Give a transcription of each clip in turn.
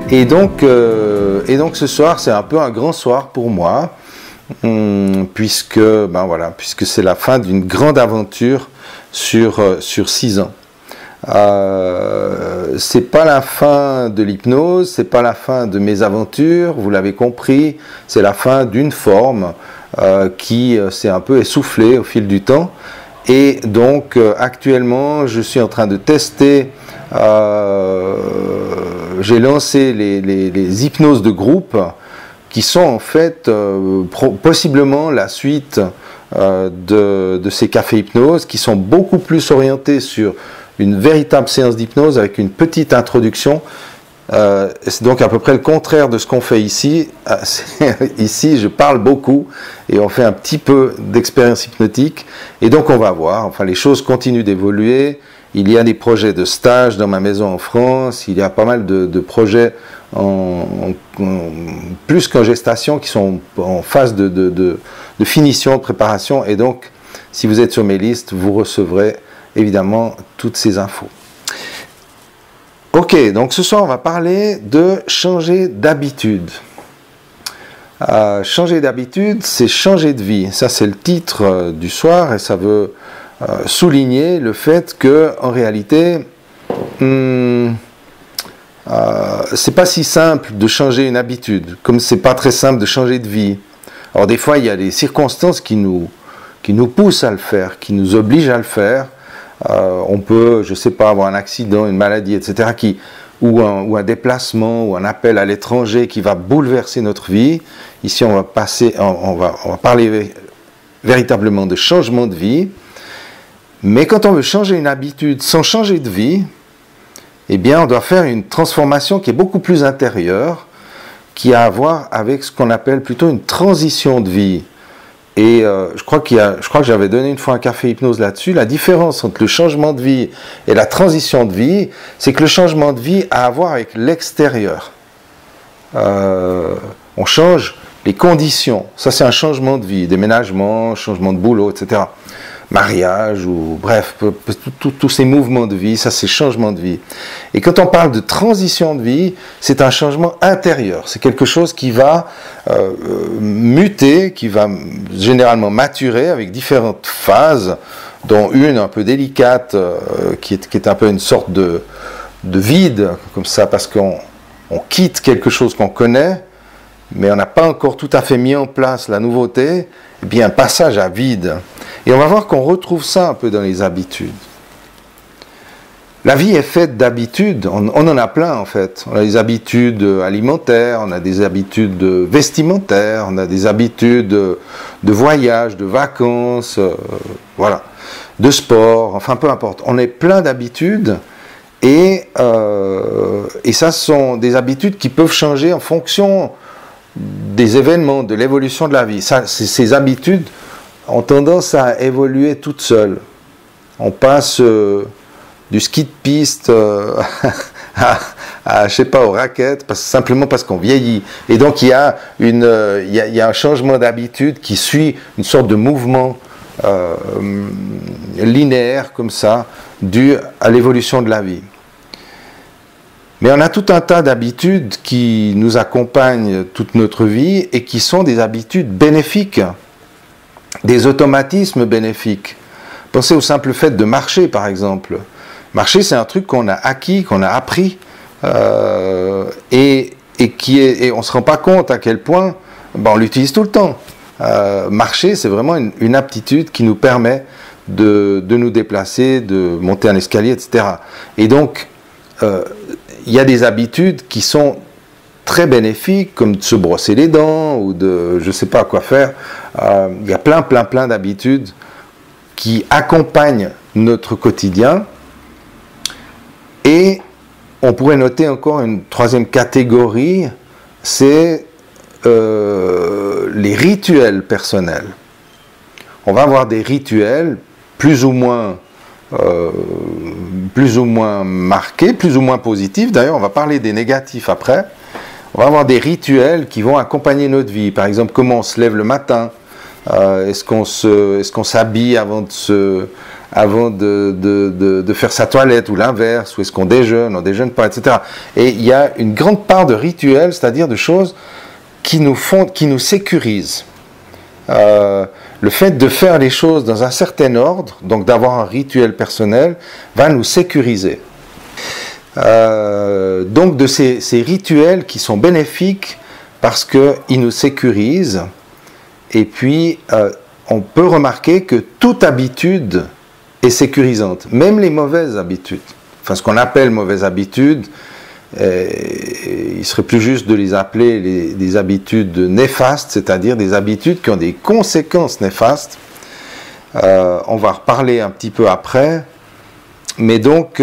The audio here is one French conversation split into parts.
Et donc ce soir, c'est un peu un grand soir pour moi, puisque c'est la fin d'une grande aventure sur 6 ans. C'est pas la fin de l'hypnose, c'est pas la fin de mes aventures, vous l'avez compris, c'est la fin d'une forme qui s'est un peu essoufflée au fil du temps. Et donc actuellement, je suis en train de tester. J'ai lancé les hypnoses de groupe qui sont en fait possiblement la suite de ces cafés hypnose qui sont beaucoup plus orientés sur une véritable séance d'hypnose avec une petite introduction. C'est donc à peu près le contraire de ce qu'on fait ici. Ici, je parle beaucoup et on fait un petit peu d'expérience hypnotique. Et donc on va voir, enfin les choses continuent d'évoluer. Il y a des projets de stage dans ma maison en France, il y a pas mal de projets plus qu'en gestation qui sont en phase de finition, de préparation. Et donc, si vous êtes sur mes listes, vous recevrez évidemment toutes ces infos. Ok, donc ce soir on va parler de changer d'habitude. Changer d'habitude, c'est changer de vie. Ça c'est le titre du soir et ça veut souligner le fait que en réalité, c'est pas si simple de changer une habitude, comme c'est pas très simple de changer de vie. Alors des fois il y a des circonstances qui nous poussent à le faire, qui nous obligent à le faire. On peut, je sais pas, avoir un accident, une maladie, etc., ou un déplacement, ou un appel à l'étranger qui va bouleverser notre vie. Ici, on va parler véritablement de changement de vie. Mais quand on veut changer une habitude sans changer de vie, eh bien, on doit faire une transformation qui est beaucoup plus intérieure, qui a à voir avec ce qu'on appelle plutôt une transition de vie. Et je crois que j'avais donné une fois un café hypnose là-dessus. La différence entre le changement de vie et la transition de vie, c'est que le changement de vie a à voir avec l'extérieur. On change les conditions. Ça, c'est un changement de vie. Déménagement, changement de boulot, etc. Mariage, ou bref, tous ces mouvements de vie, ça, c'est changement de vie. Et quand on parle de transition de vie, c'est un changement intérieur. C'est quelque chose qui va muter, qui va généralement maturer avec différentes phases, dont une un peu délicate, qui est un peu une sorte de vide, comme ça, parce qu'on quitte quelque chose qu'on connaît, mais on n'a pas encore tout à fait mis en place la nouveauté, et bien un passage à vide. Et on va voir qu'on retrouve ça un peu dans les habitudes. La vie est faite d'habitudes, on en a plein en fait. On a des habitudes alimentaires, on a des habitudes vestimentaires, on a des habitudes de voyage, de vacances, voilà, de sport, enfin peu importe. On est plein d'habitudes et ça sont des habitudes qui peuvent changer en fonction des événements, de l'évolution de la vie. Ces habitudes ont tendance à évoluer toutes seules. On passe du ski de piste je sais pas, aux raquettes, simplement parce qu'on vieillit. Et donc il y a un changement d'habitude qui suit une sorte de mouvement linéaire comme ça, dû à l'évolution de la vie. Mais on a tout un tas d'habitudes qui nous accompagnent toute notre vie et qui sont des habitudes bénéfiques, des automatismes bénéfiques. Pensez au simple fait de marcher, par exemple. Marcher, c'est un truc qu'on a acquis, qu'on a appris, et on ne se rend pas compte à quel point on l'utilise tout le temps. Marcher, c'est vraiment une aptitude qui nous permet de nous déplacer, de monter un escalier, etc. Et donc, il y a des habitudes qui sont très bénéfiques, comme de se brosser les dents, ou de je ne sais pas quoi faire. Il y a plein d'habitudes qui accompagnent notre quotidien. Et on pourrait noter encore une troisième catégorie, c'est les rituels personnels. On va avoir des rituels plus ou moins marqués, plus ou moins positifs. D'ailleurs, on va parler des négatifs après. On va avoir des rituels qui vont accompagner notre vie. Par exemple, comment on se lève le matin, Est-ce qu'on s'habille avant de faire sa toilette, ou l'inverse, ou est-ce qu'on déjeune, on déjeune pas, etc. Et il y a une grande part de rituels, c'est-à-dire de choses qui nous sécurisent. Le fait de faire les choses dans un certain ordre, donc d'avoir un rituel personnel, va nous sécuriser. Donc de ces rituels qui sont bénéfiques parce qu'ils nous sécurisent. Et puis, on peut remarquer que toute habitude est sécurisante, même les mauvaises habitudes. Enfin, ce qu'on appelle mauvaises habitudes, il serait plus juste de les appeler des habitudes néfastes, c'est-à-dire des habitudes qui ont des conséquences néfastes. On va reparler un petit peu après. Mais donc,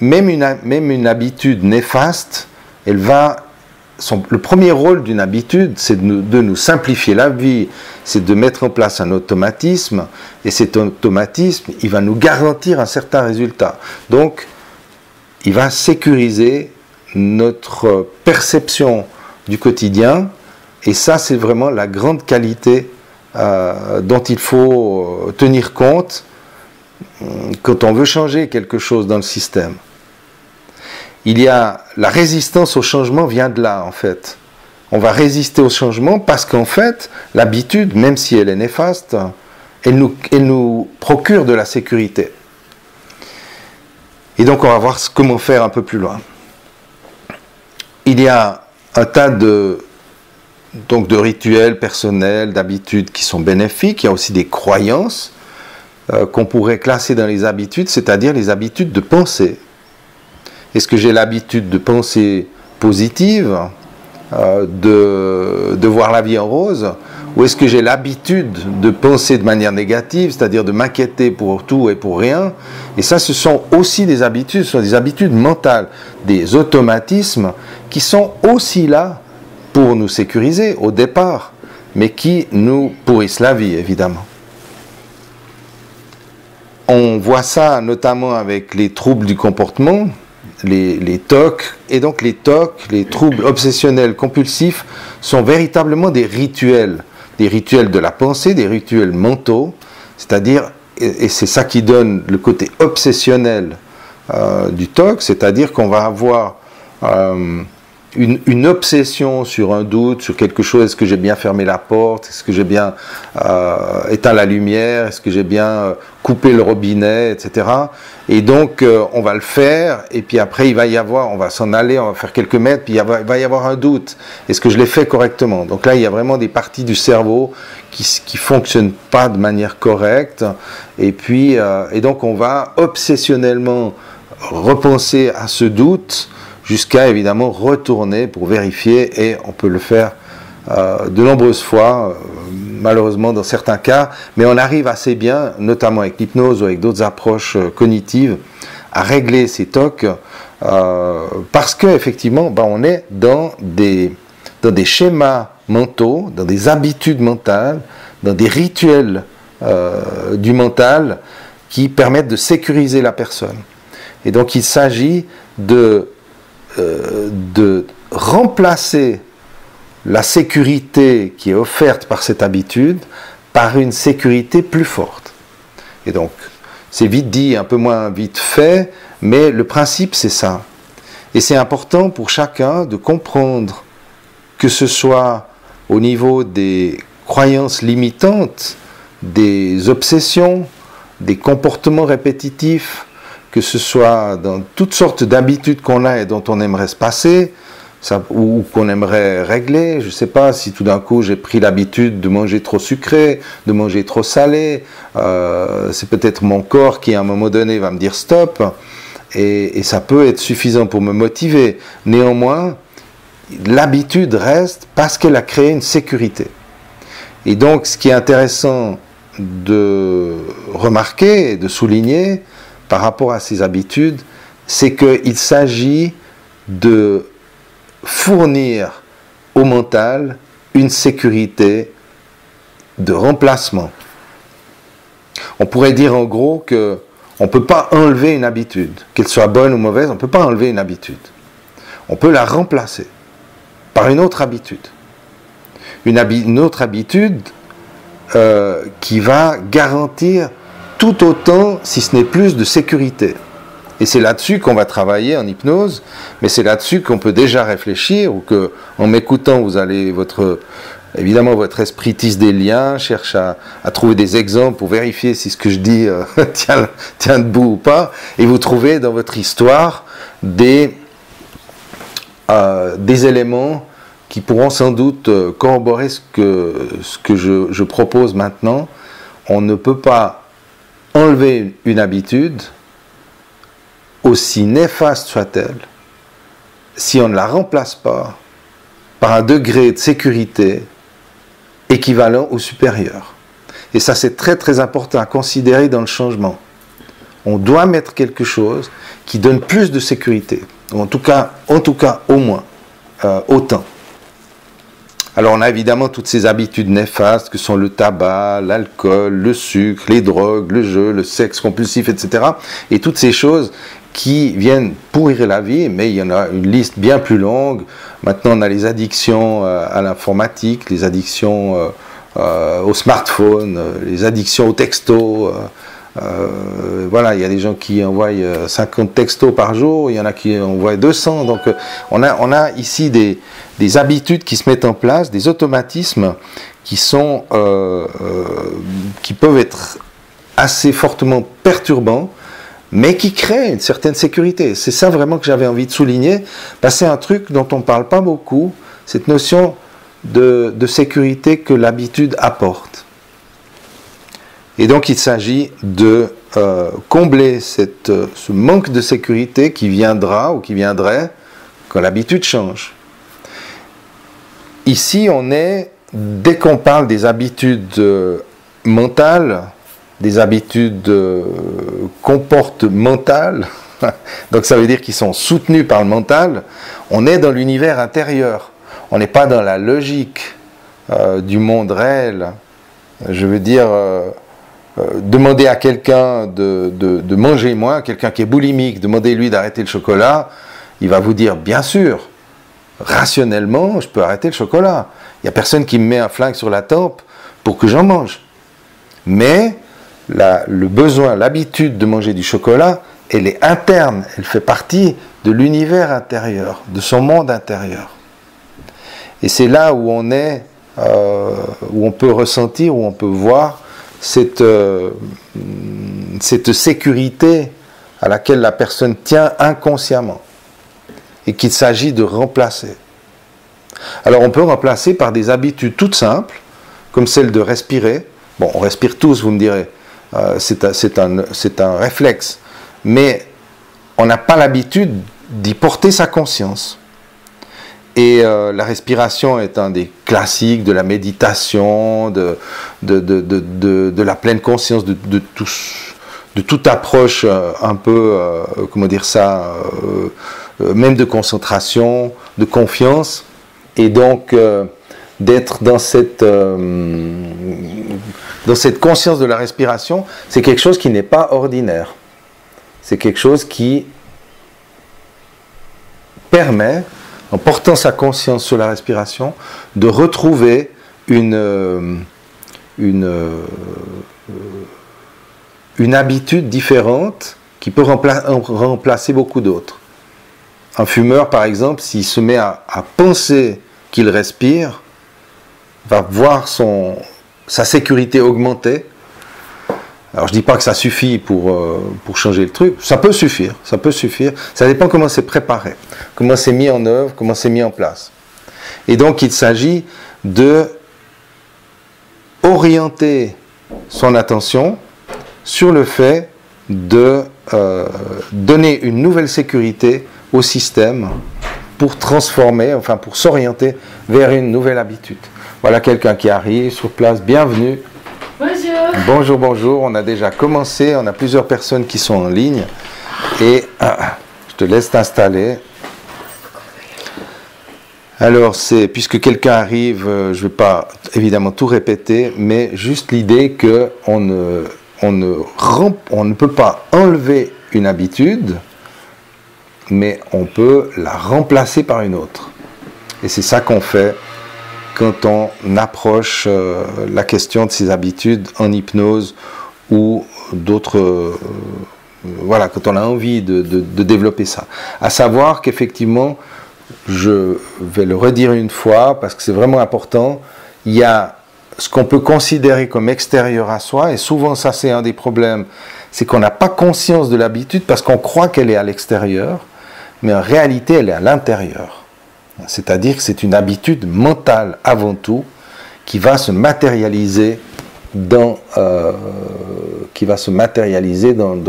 même une habitude néfaste, le premier rôle d'une habitude, c'est de nous simplifier la vie, c'est de mettre en place un automatisme, et cet automatisme, il va nous garantir un certain résultat. Donc, il va sécuriser notre perception du quotidien, et ça, c'est vraiment la grande qualité dont il faut tenir compte quand on veut changer quelque chose dans le système. La résistance au changement vient de là, en fait. On va résister au changement parce qu'en fait, l'habitude, même si elle est néfaste, elle nous procure de la sécurité. Et donc, on va voir comment faire un peu plus loin. Il y a un tas de rituels personnels, d'habitudes qui sont bénéfiques. Il y a aussi des croyances qu'on pourrait classer dans les habitudes, c'est-à-dire les habitudes de pensée. Est-ce que j'ai l'habitude de penser positive, de voir la vie en rose, ou est-ce que j'ai l'habitude de penser de manière négative, c'est-à-dire de m'inquiéter pour tout et pour rien? Et ça, ce sont aussi des habitudes, ce sont des habitudes mentales, des automatismes qui sont aussi là pour nous sécuriser au départ, mais qui nous pourrissent la vie, évidemment. On voit ça notamment avec les troubles du comportement, les TOC, et donc les TOC, les troubles obsessionnels compulsifs, sont véritablement des rituels de la pensée, des rituels mentaux, c'est-à-dire, et c'est ça qui donne le côté obsessionnel du TOC, c'est-à-dire qu'on va avoir une obsession sur un doute, sur quelque chose. Est-ce que j'ai bien fermé la porte? Est-ce que j'ai bien éteint la lumière? Est-ce que j'ai bien coupé le robinet, etc. Et donc, on va le faire, et puis après, on va s'en aller, on va faire quelques mètres, puis il va y avoir un doute. Est-ce que je l'ai fait correctement? Donc là, il y a vraiment des parties du cerveau qui fonctionnent pas de manière correcte, et puis, et donc on va obsessionnellement repenser à ce doute, jusqu'à évidemment retourner pour vérifier, et on peut le faire de nombreuses fois, malheureusement dans certains cas, mais on arrive assez bien, notamment avec l'hypnose ou avec d'autres approches cognitives, à régler ces TOC, parce qu'effectivement, on est dans des schémas mentaux, dans des habitudes mentales, dans des rituels du mental qui permettent de sécuriser la personne. Et donc il s'agit de remplacer la sécurité qui est offerte par cette habitude par une sécurité plus forte. Et donc, c'est vite dit, un peu moins vite fait, mais le principe c'est ça. Et c'est important pour chacun de comprendre, que ce soit au niveau des croyances limitantes, des obsessions, des comportements répétitifs, que ce soit dans toutes sortes d'habitudes qu'on a et dont on aimerait se passer, ou qu'on aimerait régler. Je ne sais pas si tout d'un coup j'ai pris l'habitude de manger trop sucré, de manger trop salé, c'est peut-être mon corps qui à un moment donné va me dire stop, et ça peut être suffisant pour me motiver. Néanmoins, l'habitude reste parce qu'elle a créé une sécurité. Et donc ce qui est intéressant de remarquer et de souligner par rapport à ces habitudes, c'est qu'il s'agit de fournir au mental une sécurité de remplacement. On pourrait dire en gros que on ne peut pas enlever une habitude, qu'elle soit bonne ou mauvaise, on ne peut pas enlever une habitude. On peut la remplacer par une autre habitude. Une autre habitude qui va garantir tout autant, si ce n'est plus, de sécurité. Et c'est là-dessus qu'on va travailler en hypnose, mais c'est là-dessus qu'on peut déjà réfléchir, ou que, en m'écoutant, vous allez évidemment, votre esprit tisse des liens, cherche à trouver des exemples pour vérifier si ce que je dis tient debout ou pas, et vous trouvez dans votre histoire des éléments qui pourront sans doute corroborer ce que je propose maintenant. On ne peut pas enlever une habitude, aussi néfaste soit-elle, si on ne la remplace pas par un degré de sécurité équivalent ou supérieur. Et ça, c'est très très important à considérer dans le changement. On doit mettre quelque chose qui donne plus de sécurité, ou en tout cas au moins, autant. Alors on a évidemment toutes ces habitudes néfastes que sont le tabac, l'alcool, le sucre, les drogues, le jeu, le sexe compulsif, etc. Et toutes ces choses qui viennent pourrir la vie, mais il y en a une liste bien plus longue. Maintenant on a les addictions à l'informatique, les addictions au smartphone, les addictions au texto. Voilà, il y a des gens qui envoient 50 textos par jour, il y en a qui envoient 200. Donc on a ici des habitudes qui se mettent en place, des automatismes qui peuvent être assez fortement perturbants, mais qui créent une certaine sécurité. C'est ça vraiment que j'avais envie de souligner, parce que c'est un truc dont on ne parle pas beaucoup, cette notion de sécurité que l'habitude apporte. Et donc il s'agit de combler ce manque de sécurité qui viendra ou qui viendrait quand l'habitude change. Ici, dès qu'on parle des habitudes mentales, des habitudes comportementales, donc ça veut dire qu'ils sont soutenus par le mental, on est dans l'univers intérieur. On n'est pas dans la logique du monde réel. Je veux dire, demander à quelqu'un de manger moins, quelqu'un qui est boulimique, demandez-lui d'arrêter le chocolat, il va vous dire, bien sûr, rationnellement, je peux arrêter le chocolat. Il n'y a personne qui me met un flingue sur la tempe pour que j'en mange. Mais le besoin, l'habitude de manger du chocolat, elle est interne, elle fait partie de l'univers intérieur, de son monde intérieur. Et c'est là où on est, où on peut ressentir, où on peut voir cette sécurité à laquelle la personne tient inconsciemment et qu'il s'agit de remplacer. Alors on peut remplacer par des habitudes toutes simples, comme celle de respirer. Bon, on respire tous, vous me direz, c'est un réflexe, mais on n'a pas l'habitude d'y porter sa conscience. Et la respiration est un des classiques de la méditation, de la pleine conscience, de toute approche un peu, comment dire ça, même de concentration, de confiance, et donc d'être dans cette conscience de la respiration, c'est quelque chose qui n'est pas ordinaire. C'est quelque chose qui permet, en portant sa conscience sur la respiration, de retrouver une habitude différente qui peut remplacer beaucoup d'autres. Un fumeur, par exemple, s'il se met à penser qu'il respire, va voir sa sécurité augmenter. Alors je ne dis pas que ça suffit pour changer le truc, ça peut suffire, ça dépend comment c'est préparé, comment c'est mis en œuvre, comment c'est mis en place. Et donc il s'agit de orienter son attention sur le fait de donner une nouvelle sécurité au système pour transformer, enfin pour s'orienter vers une nouvelle habitude. Voilà quelqu'un qui arrive sur place, bienvenue. Bonjour. Bonjour, bonjour. On a déjà commencé, on a plusieurs personnes qui sont en ligne et je te laisse t'installer. Alors, puisque quelqu'un arrive, je ne vais pas évidemment tout répéter, mais juste l'idée qu'on ne peut pas enlever une habitude, mais on peut la remplacer par une autre. Et c'est ça qu'on fait quand on approche la question de ces habitudes en hypnose ou d'autres... voilà, quand on a envie de développer ça. À savoir qu'effectivement, je vais le redire une fois, parce que c'est vraiment important, il y a ce qu'on peut considérer comme extérieur à soi, et souvent ça c'est un des problèmes, c'est qu'on n'a pas conscience de l'habitude parce qu'on croit qu'elle est à l'extérieur, mais en réalité elle est à l'intérieur. C'est-à-dire que c'est une habitude mentale avant tout, qui va se matérialiser dans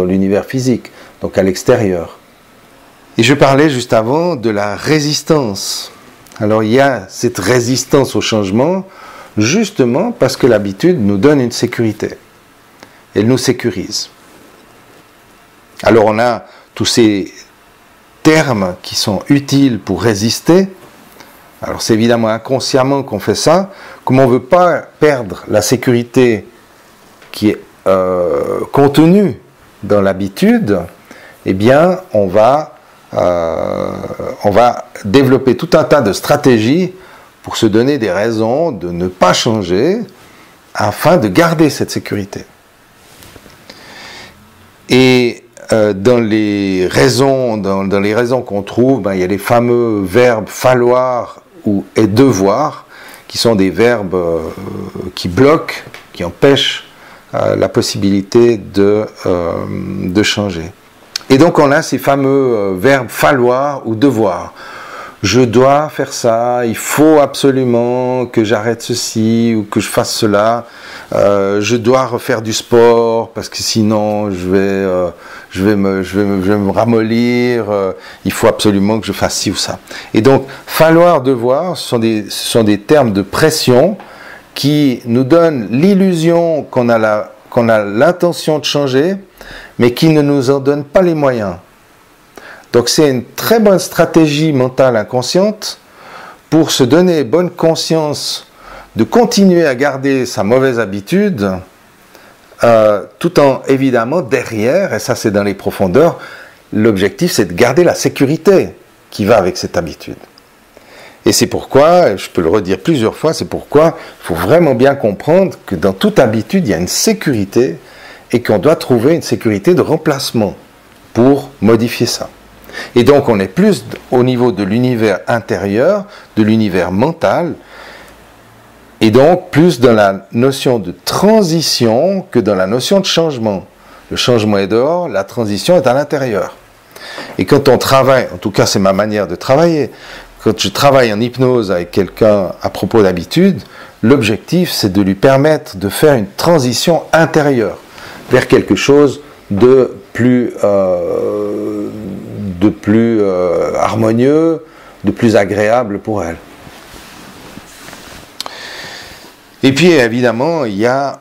l'univers physique, donc à l'extérieur. Et je parlais juste avant de la résistance. Alors il y a cette résistance au changement, justement parce que l'habitude nous donne une sécurité. Elle nous sécurise. Alors on a tous ces termes qui sont utiles pour résister. Alors c'est évidemment inconsciemment qu'on fait ça. Comme on ne veut pas perdre la sécurité qui est contenue dans l'habitude, eh bien on va développer tout un tas de stratégies pour se donner des raisons de ne pas changer afin de garder cette sécurité. Et dans les raisons qu'on trouve, il y a les fameux verbes falloir et devoir, qui sont des verbes qui bloquent, qui empêchent la possibilité de changer. Et donc on a ces fameux verbes falloir ou devoir. Je dois faire ça, il faut absolument que j'arrête ceci ou que je fasse cela. Je dois refaire du sport parce que sinon je vais me ramollir. Il faut absolument que je fasse ci ou ça. Et donc falloir, devoir, ce sont des termes de pression qui nous donnent l'illusion qu'on a l'intention de changer, mais qui ne nous en donnent pas les moyens. Donc c'est une très bonne stratégie mentale inconsciente pour se donner bonne conscience de continuer à garder sa mauvaise habitude, tout en évidemment derrière, et ça c'est dans les profondeurs, l'objectif c'est de garder la sécurité qui va avec cette habitude. Et c'est pourquoi, je peux le redire plusieurs fois, c'est pourquoi il faut vraiment bien comprendre que dans toute habitude il y a une sécurité et qu'on doit trouver une sécurité de remplacement pour modifier ça. Et donc on est plus au niveau de l'univers intérieur, de l'univers mental, et donc plus dans la notion de transition que dans la notion de changement. Le changement est dehors, la transition est à l'intérieur. Et quand on travaille, en tout cas c'est ma manière de travailler, quand je travaille en hypnose avec quelqu'un à propos d'habitude, l'objectif c'est de lui permettre de faire une transition intérieure vers quelque chose de plus harmonieux, de plus agréable pour elle. Et puis évidemment, il y a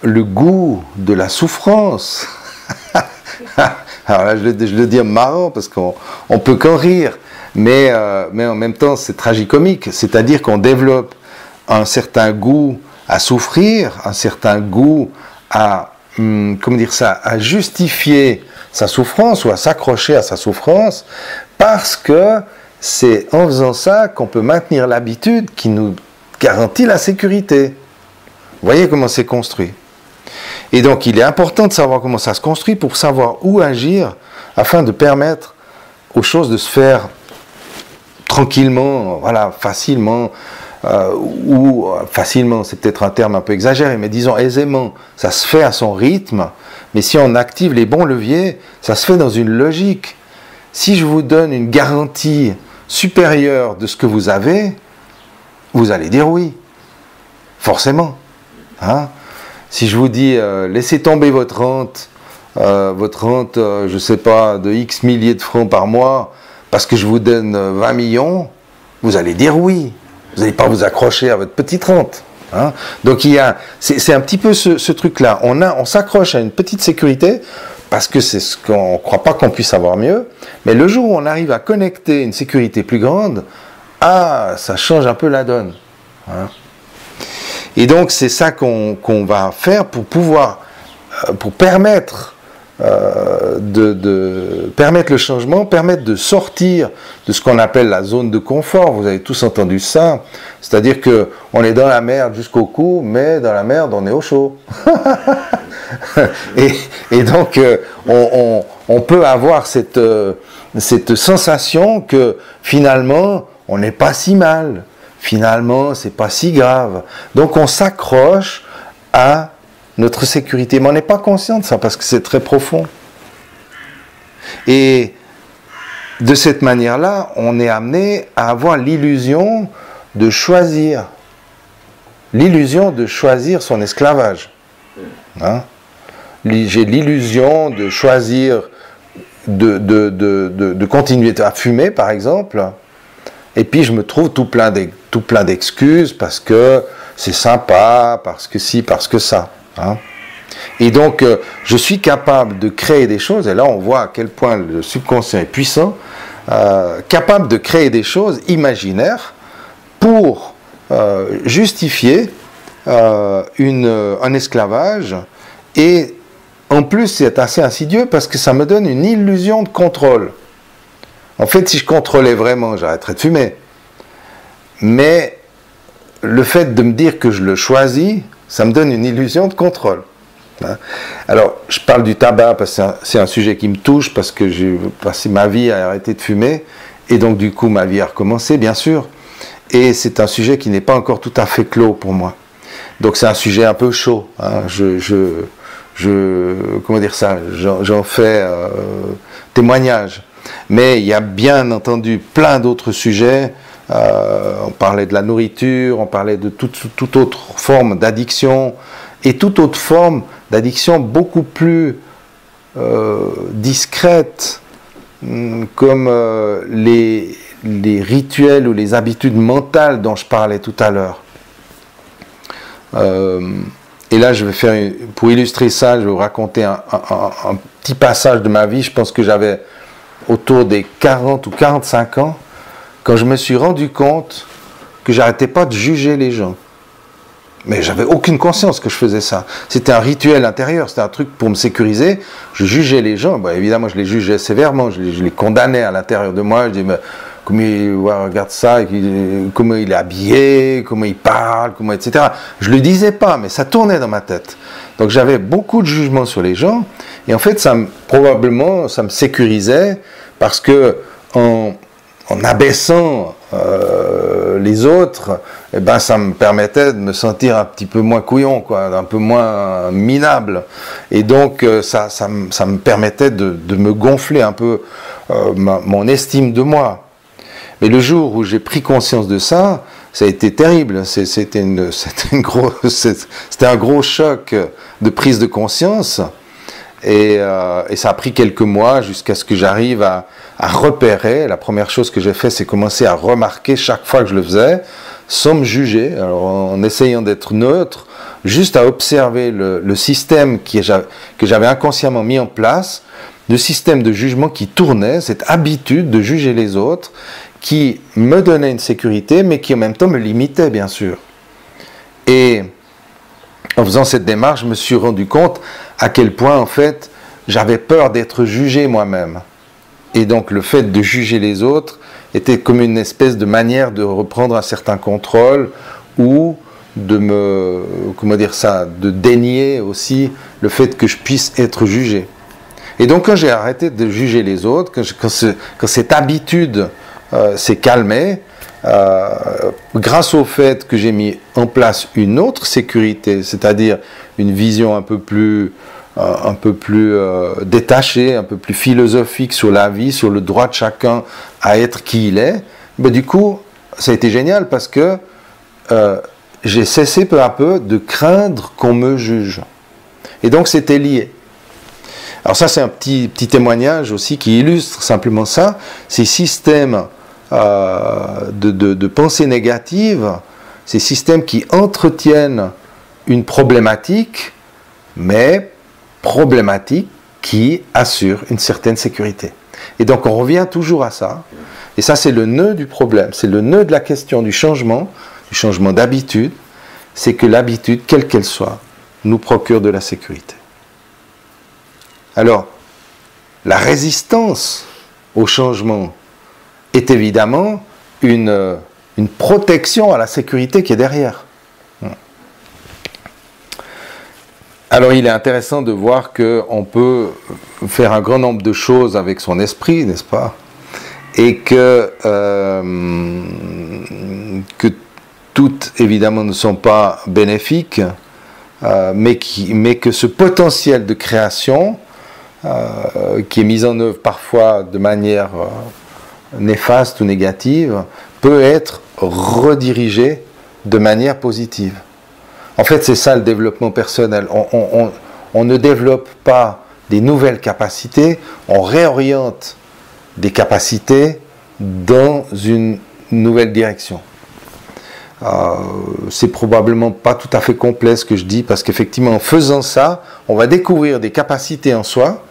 le goût de la souffrance. Alors là, je le dis en marrant parce qu'on peut qu'en rire, mais en même temps, c'est tragicomique. C'est-à-dire qu'on développe un certain goût à souffrir, un certain goût à, à justifier sa souffrance ou à s'accrocher à sa souffrance, parce que c'est en faisant ça qu'on peut maintenir l'habitude qui nous garantit la sécurité. Vous voyez comment c'est construit. Et donc il est important de savoir comment ça se construit pour savoir où agir afin de permettre aux choses de se faire tranquillement, voilà, facilement, ou facilement, c'est peut-être un terme un peu exagéré, mais disons aisément, ça se fait à son rythme, mais si on active les bons leviers, ça se fait dans une logique. Si je vous donne une garantie supérieure de ce que vous avez, vous allez dire oui, forcément. Hein? Si je vous dis laissez tomber votre rente, je ne sais pas, de X milliers de francs par mois, parce que je vous donne 20 millions, vous allez dire oui. Vous n'allez pas vous accrocher à votre petite rente. Hein? Donc c'est un petit peu ce truc-là. On s'accroche à une petite sécurité parce que c'est ce qu'on ne croit pas qu'on puisse avoir mieux. Mais le jour où on arrive à connecter une sécurité plus grande, ça change un peu la donne. Hein? Et donc c'est ça qu'on va faire pour pouvoir, pour permettre permettre le changement, permettre de sortir de ce qu'on appelle la zone de confort. Vous avez tous entendu ça. C'est-à-dire qu'on est dans la merde jusqu'au cou, mais dans la merde, on est au chaud. et donc, on peut avoir cette sensation que finalement, on n'est pas si mal. Finalement, c'est pas si grave. Donc, on s'accroche à notre sécurité. Mais on n'est pas conscient de ça parce que c'est très profond. Et de cette manière-là, on est amené à avoir l'illusion de choisir. L'illusion de choisir son esclavage. Hein? J'ai l'illusion de choisir de continuer à fumer, par exemple, et puis je me trouve tout plein d'excuses parce que c'est sympa, parce que ci, parce que ça. Hein? Et donc, je suis capable de créer des choses, et là on voit à quel point le subconscient est puissant, capable de créer des choses imaginaires pour justifier un esclavage, et en plus c'est assez insidieux parce que ça me donne une illusion de contrôle. En fait, si je contrôlais vraiment, j'arrêterais de fumer. Mais le fait de me dire que je le choisis, ça me donne une illusion de contrôle. Alors, je parle du tabac parce que c'est un sujet qui me touche, parce que j'ai passé ma vie à arrêter de fumer, et donc du coup ma vie a recommencé, bien sûr, et c'est un sujet qui n'est pas encore tout à fait clos pour moi. Donc c'est un sujet un peu chaud, hein. Comment dire ça, j'en fais témoignage. Mais il y a bien entendu plein d'autres sujets. On parlait de la nourriture, on parlait de toute autre forme d'addiction, et toute autre forme d'addiction beaucoup plus discrète, comme les rituels ou les habitudes mentales dont je parlais tout à l'heure. Et là, je vais faire, pour illustrer ça, je vais vous raconter un petit passage de ma vie. Je pense que j'avais autour des 40 ou 45 ans, quand je me suis rendu compte que j'arrêtais pas de juger les gens. Mais j'avais aucune conscience que je faisais ça. C'était un rituel intérieur, c'était un truc pour me sécuriser. Je jugeais les gens. Bon, évidemment, je les jugeais sévèrement, je les condamnais à l'intérieur de moi. Je disais, mais comment regarde ça, comment il est habillé, comment il parle, comment, etc. Je ne le disais pas, mais ça tournait dans ma tête. Donc j'avais beaucoup de jugements sur les gens, et en fait, probablement, ça me sécurisait, parce que en abaissant les autres, eh ben, ça me permettait de me sentir un petit peu moins couillon, quoi, un peu moins minable. Et donc, ça me permettait de me gonfler un peu mon estime de moi. Mais le jour où j'ai pris conscience de ça, ça a été terrible. C'était un gros choc de prise de conscience. Et ça a pris quelques mois jusqu'à ce que j'arrive à repérer. La première chose que j'ai fait, c'est commencer à remarquer chaque fois que je le faisais, sans me juger, alors en essayant d'être neutre, juste à observer le système que j'avais inconsciemment mis en place, le système de jugement qui tournait, cette habitude de juger les autres, qui me donnait une sécurité, mais qui en même temps me limitait, bien sûr. Et en faisant cette démarche, je me suis rendu compte à quel point, en fait, j'avais peur d'être jugé moi-même. Et donc, le fait de juger les autres était comme une espèce de manière de reprendre un certain contrôle, ou de de dénier aussi le fait que je puisse être jugé. Et donc, quand j'ai arrêté de juger les autres, quand cette habitude s'est calmée, grâce au fait que j'ai mis en place une autre sécurité, c'est-à-dire une vision un peu plus détachée, un peu plus philosophique sur la vie, sur le droit de chacun à être qui il est, ben du coup, ça a été génial parce que j'ai cessé peu à peu de craindre qu'on me juge. Et donc, c'était lié. Alors ça, c'est un petit témoignage aussi qui illustre simplement ça, ces systèmes de pensée négative, ces systèmes qui entretiennent une problématique, mais problématique qui assure une certaine sécurité. Et donc on revient toujours à ça, et ça c'est le nœud du problème, c'est le nœud de la question du changement d'habitude, c'est que l'habitude, quelle qu'elle soit, nous procure de la sécurité. Alors, la résistance au changement est évidemment une protection à la sécurité qui est derrière. Alors il est intéressant de voir qu'on peut faire un grand nombre de choses avec son esprit, n'est-ce pas? Et que toutes, évidemment, ne sont pas bénéfiques, mais que ce potentiel de création, qui est mis en œuvre parfois de manière néfaste ou négative, peut être redirigé de manière positive. En fait, c'est ça le développement personnel. On ne développe pas des nouvelles capacités, on réoriente des capacités dans une nouvelle direction. C'est probablement pas tout à fait complet ce que je dis, parce qu'effectivement, en faisant ça, on va découvrir des capacités en soi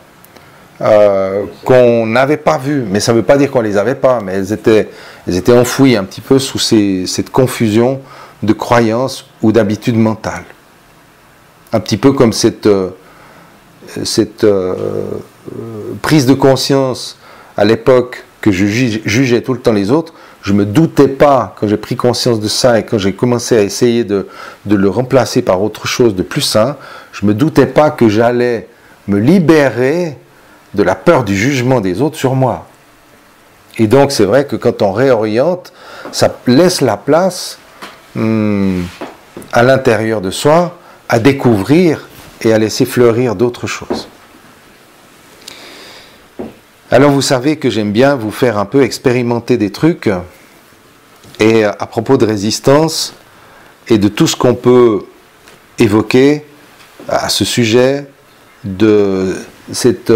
qu'on n'avait pas vues. Mais ça ne veut pas dire qu'on les avait pas, mais elles étaient enfouies un petit peu sous cette confusion de croyances ou d'habitudes mentales. Un petit peu comme cette prise de conscience à l'époque que je jugeais tout le temps les autres. Je ne me doutais pas, quand j'ai pris conscience de ça et quand j'ai commencé à essayer de le remplacer par autre chose de plus sain, je ne me doutais pas que j'allais me libérer de la peur du jugement des autres sur moi. Et donc c'est vrai que quand on réoriente, ça laisse la place à l'intérieur de soi à découvrir et à laisser fleurir d'autres choses. Alors vous savez que j'aime bien vous faire un peu expérimenter des trucs, et à propos de résistance et de tout ce qu'on peut évoquer à ce sujet de cette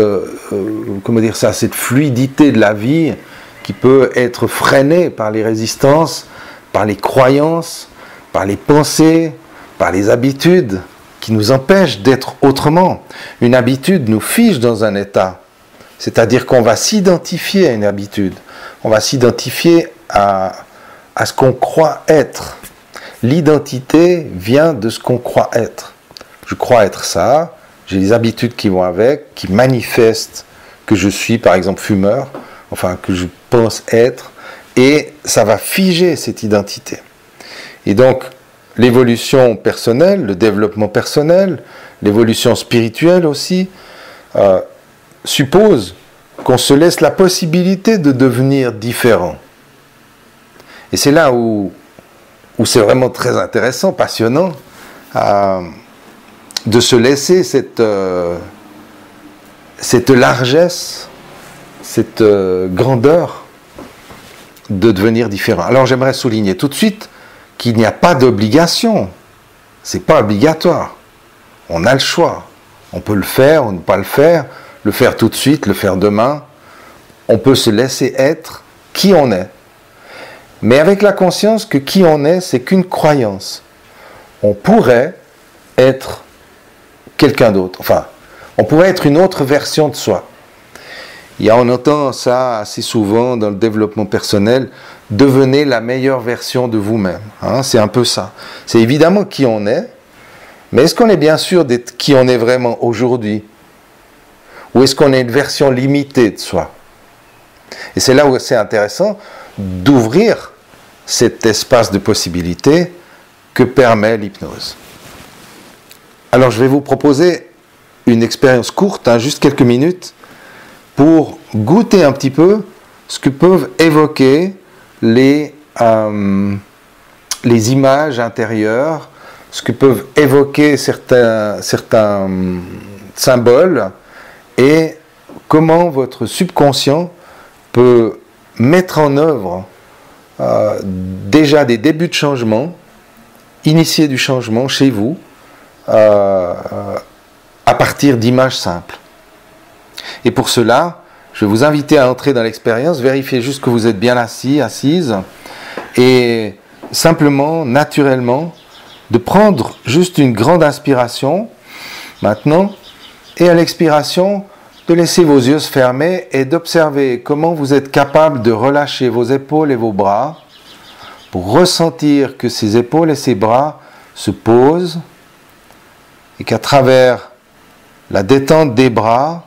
cette fluidité de la vie qui peut être freinée par les résistances, par les croyances, par les pensées, par les habitudes qui nous empêchent d'être autrement. Une habitude nous fige dans un état. C'est-à-dire qu'on va s'identifier à une habitude. On va s'identifier à ce qu'on croit être. L'identité vient de ce qu'on croit être. Je crois être ça, j'ai les habitudes qui vont avec, qui manifestent que je suis, par exemple, fumeur, enfin, que je pense être, et ça va figer cette identité. Et donc, l'évolution personnelle, le développement personnel, l'évolution spirituelle aussi, suppose qu'on se laisse la possibilité de devenir différent. Et c'est là où c'est vraiment très intéressant, passionnant, de se laisser cette largesse, cette grandeur de devenir différent. Alors j'aimerais souligner tout de suite qu'il n'y a pas d'obligation. C'est pas obligatoire. On a le choix. On peut le faire, on ne peut pas le faire tout de suite, le faire demain. On peut se laisser être qui on est. Mais avec la conscience que qui on est, c'est qu'une croyance. On pourrait être quelqu'un d'autre. Enfin, on pourrait être une autre version de soi. On entend ça assez souvent dans le développement personnel. Devenez la meilleure version de vous-même. C'est un peu ça. C'est évidemment qui on est, mais est-ce qu'on est bien sûr d'être qui on est vraiment aujourd'hui? Ou est-ce qu'on est une version limitée de soi? Et c'est là où c'est intéressant d'ouvrir cet espace de possibilités que permet l'hypnose. Alors je vais vous proposer une expérience courte, juste quelques minutes, pour goûter un petit peu ce que peuvent évoquer les images intérieures, ce que peuvent évoquer certains symboles, et comment votre subconscient peut mettre en œuvre déjà des débuts de changement, initier du changement chez vous, à partir d'images simples. Et pour cela, je vais vous inviter à entrer dans l'expérience, vérifier juste que vous êtes bien assis, assise, et simplement, naturellement, de prendre juste une grande inspiration, maintenant, et à l'expiration, de laisser vos yeux se fermer et d'observer comment vous êtes capable de relâcher vos épaules et vos bras pour ressentir que ces épaules et ces bras se posent et qu'à travers la détente des bras,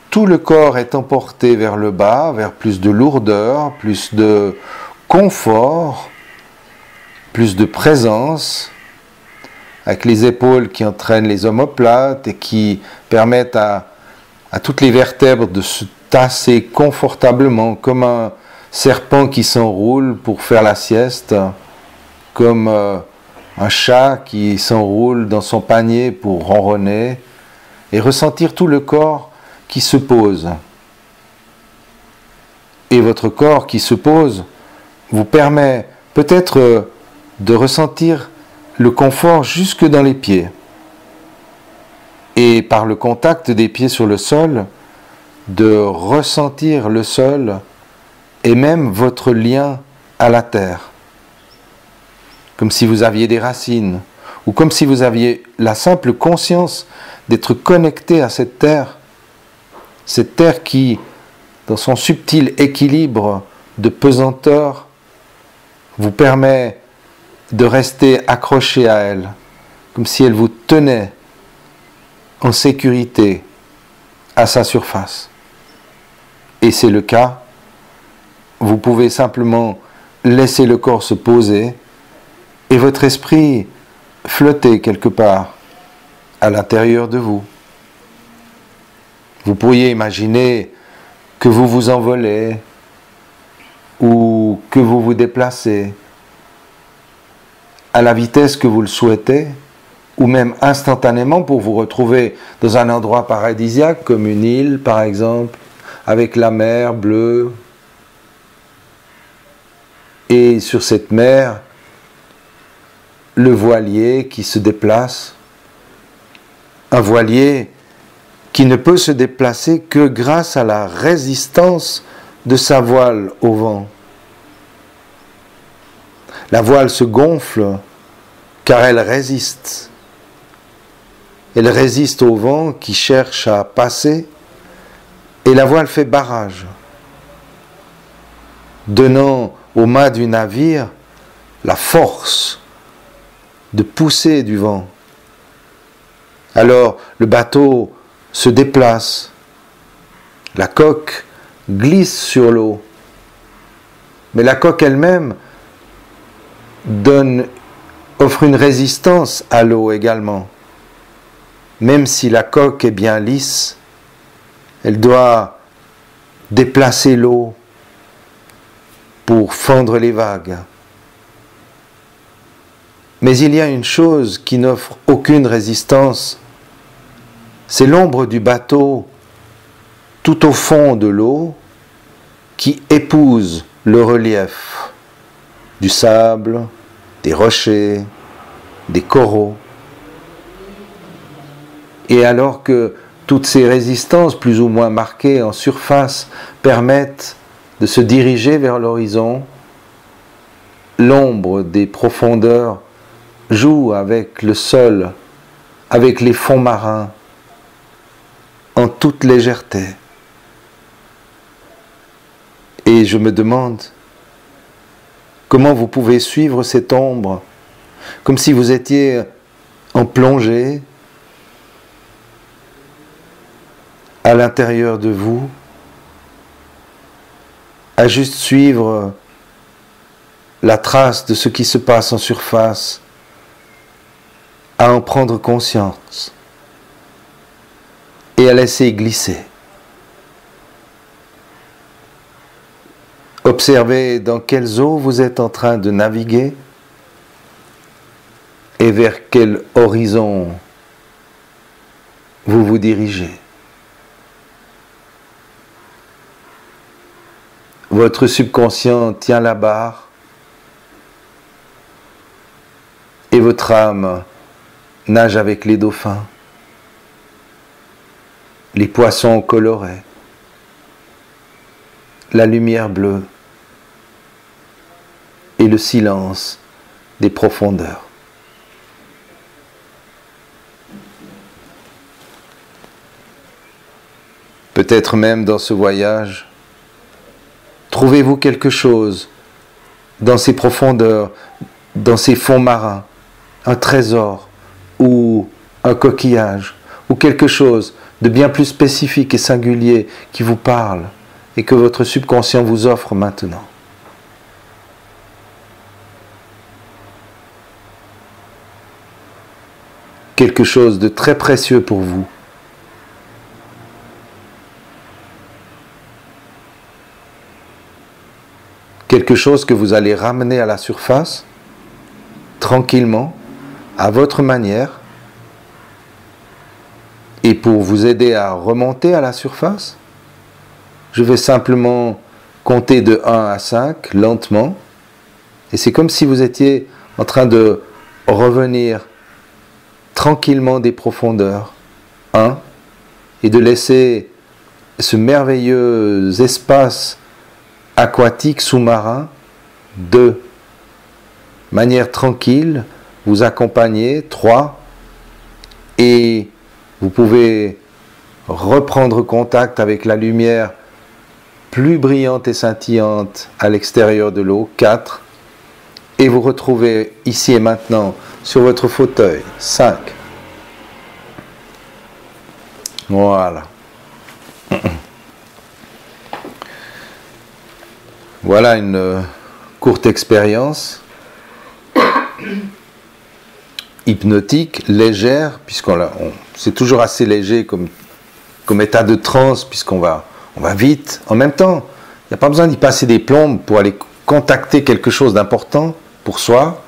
tout le corps est emporté vers le bas, vers plus de lourdeur, plus de confort, plus de présence, avec les épaules qui entraînent les omoplates et qui permettent à toutes les vertèbres de se tasser confortablement, comme un serpent qui s'enroule pour faire la sieste, comme un chat qui s'enroule dans son panier pour ronronner, et ressentir tout le corps qui se pose. Et votre corps qui se pose vous permet peut-être de ressentir le confort jusque dans les pieds. Et par le contact des pieds sur le sol, de ressentir le sol et même votre lien à la terre. Comme si vous aviez des racines, ou comme si vous aviez la simple conscience d'être connecté à cette terre qui, dans son subtil équilibre de pesanteur, vous permet de rester accroché à elle, comme si elle vous tenait en sécurité à sa surface. Et c'est le cas, vous pouvez simplement laisser le corps se poser et votre esprit flotter quelque part à l'intérieur de vous. Vous pourriez imaginer que vous vous envolez ou que vous vous déplacez à la vitesse que vous le souhaitez, ou même instantanément pour vous retrouver dans un endroit paradisiaque comme une île par exemple, avec la mer bleue. Et sur cette mer, le voilier qui se déplace, un voilier qui ne peut se déplacer que grâce à la résistance de sa voile au vent. La voile se gonfle car elle résiste. Elle résiste au vent qui cherche à passer et la voile fait barrage, donnant au mât du navire la force de pousser du vent. Alors le bateau se déplace, la coque glisse sur l'eau, mais la coque elle-même offre une résistance à l'eau également. Même si la coque est bien lisse, elle doit déplacer l'eau pour fendre les vagues. Mais il y a une chose qui n'offre aucune résistance, c'est l'ombre du bateau tout au fond de l'eau qui épouse le relief du sable, des rochers, des coraux. Et alors que toutes ces résistances plus ou moins marquées en surface permettent de se diriger vers l'horizon, l'ombre des profondeurs joue avec le sol, avec les fonds marins, en toute légèreté. Et je me demande comment vous pouvez suivre cette ombre, comme si vous étiez en plongée à l'intérieur de vous, à juste suivre la trace de ce qui se passe en surface, à en prendre conscience et à laisser glisser. Observez dans quelles eaux vous êtes en train de naviguer et vers quel horizon vous vous dirigez. Votre subconscient tient la barre et votre âme nage avec les dauphins, les poissons colorés, la lumière bleue et le silence des profondeurs. Peut-être même dans ce voyage, trouvez-vous quelque chose dans ces profondeurs, dans ces fonds marins, un trésor ou un coquillage ou quelque chose de bien plus spécifique et singulier qui vous parle et que votre subconscient vous offre maintenant. Quelque chose de très précieux pour vous. Quelque chose que vous allez ramener à la surface, tranquillement, à votre manière. Et pour vous aider à remonter à la surface, je vais simplement compter de 1 à 5, lentement. Et c'est comme si vous étiez en train de revenir tranquillement des profondeurs. 1. Et de laisser ce merveilleux espace aquatique sous-marin. 2. Manière tranquille, vous accompagner. 3. Et vous pouvez reprendre contact avec la lumière plus brillante et scintillante à l'extérieur de l'eau. 4. Et vous retrouvez ici et maintenant sur votre fauteuil. 5. Voilà. Voilà une courte expérience hypnotique, légère, c'est toujours assez léger comme état de transe, puisqu'on va vite. En même temps, il n'y a pas besoin d'y passer des plombes pour aller contacter quelque chose d'important pour soi.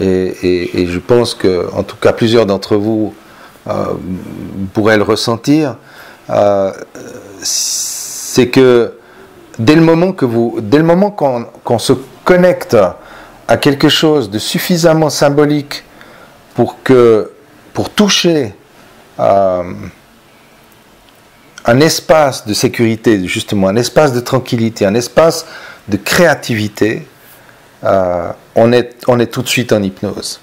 Et je pense que, en tout cas, plusieurs d'entre vous pourraient le ressentir. C'est que dès le moment qu'on se connecte à quelque chose de suffisamment symbolique pour toucher un espace de sécurité, justement, un espace de tranquillité, un espace de créativité, on est tout de suite en hypnose.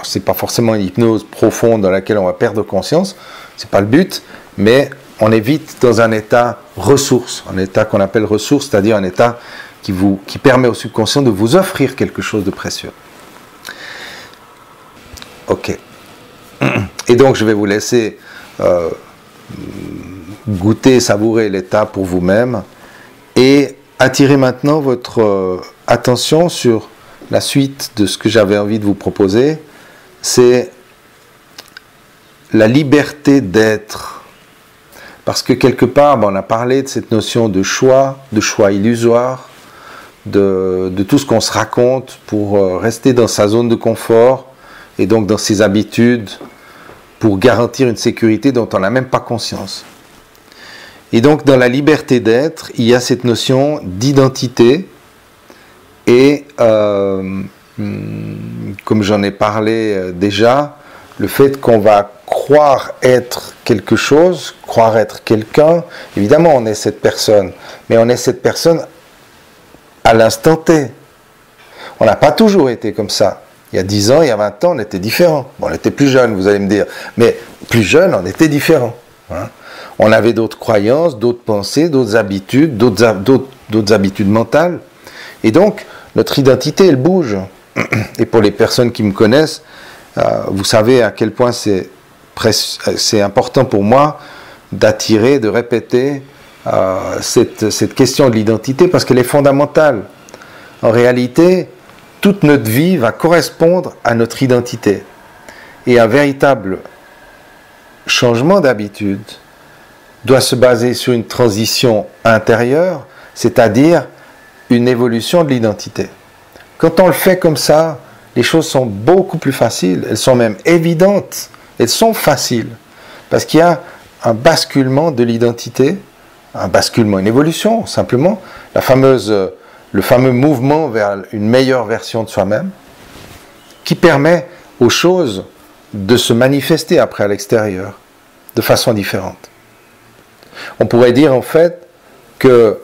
C'est pas forcément une hypnose profonde dans laquelle on va perdre conscience, c'est pas le but, mais on est vite dans un état ressource, un état qu'on appelle ressource, c'est-à-dire un état qui permet au subconscient de vous offrir quelque chose de précieux. Ok. Et donc je vais vous laisser goûter, savourer l'état pour vous-même et attirer maintenant votre attention sur la suite de ce que j'avais envie de vous proposer. C'est la liberté d'être. Parce que quelque part, on a parlé de cette notion de choix illusoire, de tout ce qu'on se raconte pour rester dans sa zone de confort et donc dans ses habitudes pour garantir une sécurité dont on n'a même pas conscience. Et donc dans la liberté d'être, il y a cette notion d'identité et comme j'en ai parlé déjà, le fait qu'on va croire être quelque chose, croire être quelqu'un, évidemment on est cette personne, mais on est cette personne à l'instant T. On n'a pas toujours été comme ça. Il y a 10 ans, il y a 20 ans, on était différents. Bon, on était plus jeunes, vous allez me dire, mais plus jeunes, on était différents. Hein. On avait d'autres croyances, d'autres pensées, d'autres habitudes, d'autres habitudes mentales. Et donc, notre identité, elle bouge. Et pour les personnes qui me connaissent, vous savez à quel point c'est important pour moi d'attirer, de répéter cette question de l'identité parce qu'elle est fondamentale. En réalité, toute notre vie va correspondre à notre identité. Et un véritable changement d'habitude doit se baser sur une transition intérieure, c'est-à-dire une évolution de l'identité. Quand on le fait comme ça, les choses sont beaucoup plus faciles, elles sont même évidentes, elles sont faciles, parce qu'il y a un basculement de l'identité, un basculement, une évolution, simplement, le fameux mouvement vers une meilleure version de soi-même, qui permet aux choses de se manifester après à l'extérieur, de façon différente. On pourrait dire en fait que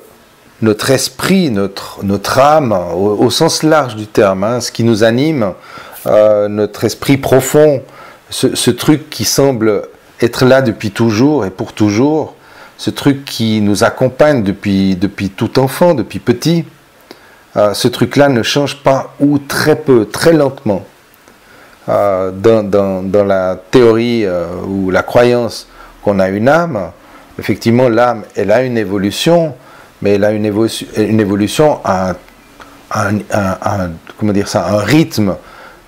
notre esprit, notre âme, au sens large du terme, hein, ce qui nous anime, notre esprit profond, ce truc qui semble être là depuis toujours et pour toujours, ce truc qui nous accompagne depuis tout enfant, depuis petit, ce truc-là ne change pas ou très peu, très lentement. Dans la théorie ou la croyance qu'on a une âme. Effectivement, l'âme, elle a une évolution, mais elle a une évolution à comment dire ça, un rythme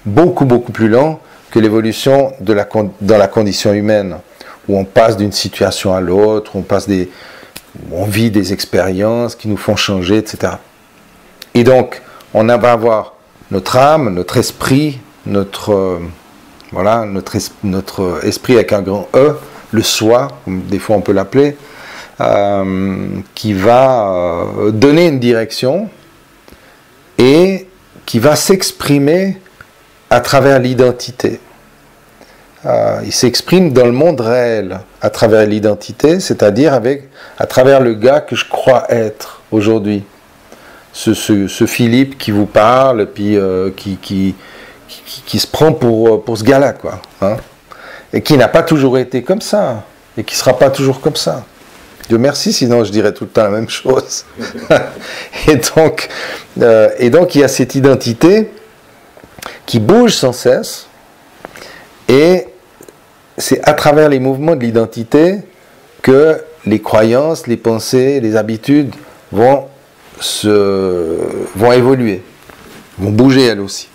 beaucoup plus lent que l'évolution dans la condition humaine, où on passe d'une situation à l'autre, on vit des expériences qui nous font changer, etc. Et donc, on va avoir notre âme, notre esprit, notre esprit avec un grand E, le soi, comme des fois on peut l'appeler, qui va donner une direction et qui va s'exprimer à travers l'identité. Il s'exprime dans le monde réel à travers l'identité, c'est-à-dire à travers le gars que je crois être aujourd'hui. Ce Philippe qui vous parle, et puis qui se prend pour ce gars-là, quoi. Hein, et qui n'a pas toujours été comme ça, et qui ne sera pas toujours comme ça. Dieu merci, sinon je dirais tout le temps la même chose. et donc, il y a cette identité qui bouge sans cesse, et c'est à travers les mouvements de l'identité que les croyances, les pensées, les habitudes vont évoluer, vont bouger elles aussi.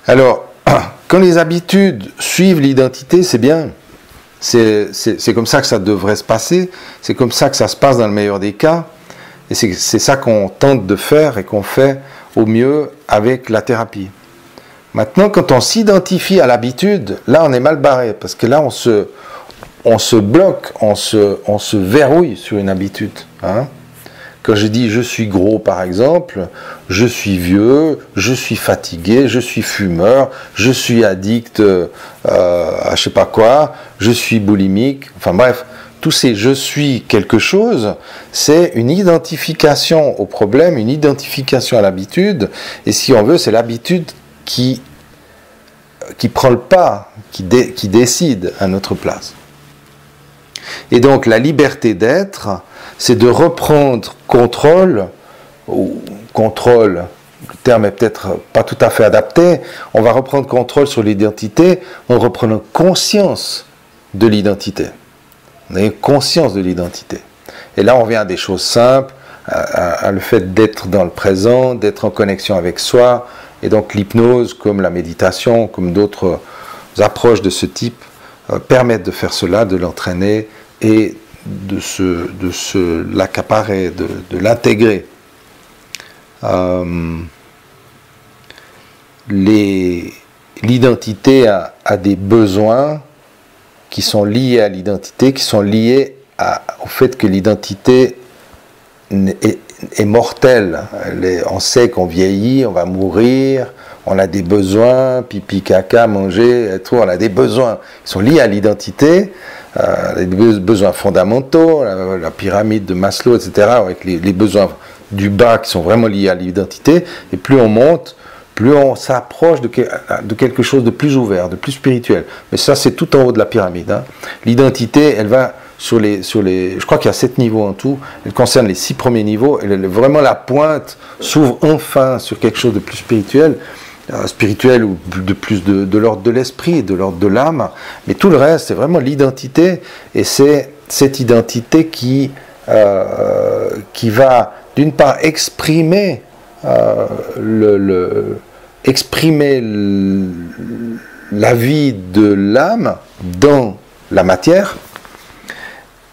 Alors, quand les habitudes suivent l'identité, c'est bien. C'est comme ça que ça devrait se passer, c'est comme ça que ça se passe dans le meilleur des cas, et c'est ça qu'on tente de faire et qu'on fait au mieux avec la thérapie. Maintenant, quand on s'identifie à l'habitude, là on est mal barré, parce que là on se bloque, on se verrouille sur une habitude. Hein. Quand je dis je suis gros par exemple, je suis vieux, je suis fatigué, je suis fumeur, je suis addict à je sais pas quoi, je suis boulimique, enfin bref, tous ces je suis quelque chose, c'est une identification au problème, une identification à l'habitude, et si on veut, c'est l'habitude qui prend le pas, qui décide à notre place. Et donc la liberté d'être, c'est de reprendre contrôle, le terme est peut-être pas tout à fait adapté, on va reprendre contrôle sur l'identité en reprenant conscience de l'identité. On a une conscience de l'identité. Et là on vient à des choses simples, à le fait d'être dans le présent, d'être en connexion avec soi, et donc l'hypnose, comme la méditation, comme d'autres approches de ce type, permettent de faire cela, de l'entraîner et de l'accaparer, de l'intégrer. L'identité a des besoins qui sont liés à l'identité, qui sont liés au fait que l'identité est mortelle. On sait qu'on vieillit, on va mourir, on a des besoins, pipi, caca, manger, et tout, on a des besoins qui sont liés à l'identité, les besoins fondamentaux, la pyramide de Maslow, etc., avec les besoins du bas qui sont vraiment liés à l'identité, et plus on monte, plus on s'approche de quelque chose de plus ouvert, de plus spirituel. Mais ça, c'est tout en haut de la pyramide. Hein. L'identité, elle va je crois qu'il y a 7 niveaux en tout, elle concerne les 6 premiers niveaux, vraiment la pointe s'ouvre enfin sur quelque chose de plus spirituel ou de l'ordre de l'esprit, de l'ordre de l'âme, mais tout le reste, c'est vraiment l'identité, et c'est cette identité qui va, d'une part, exprimer la vie de l'âme dans la matière,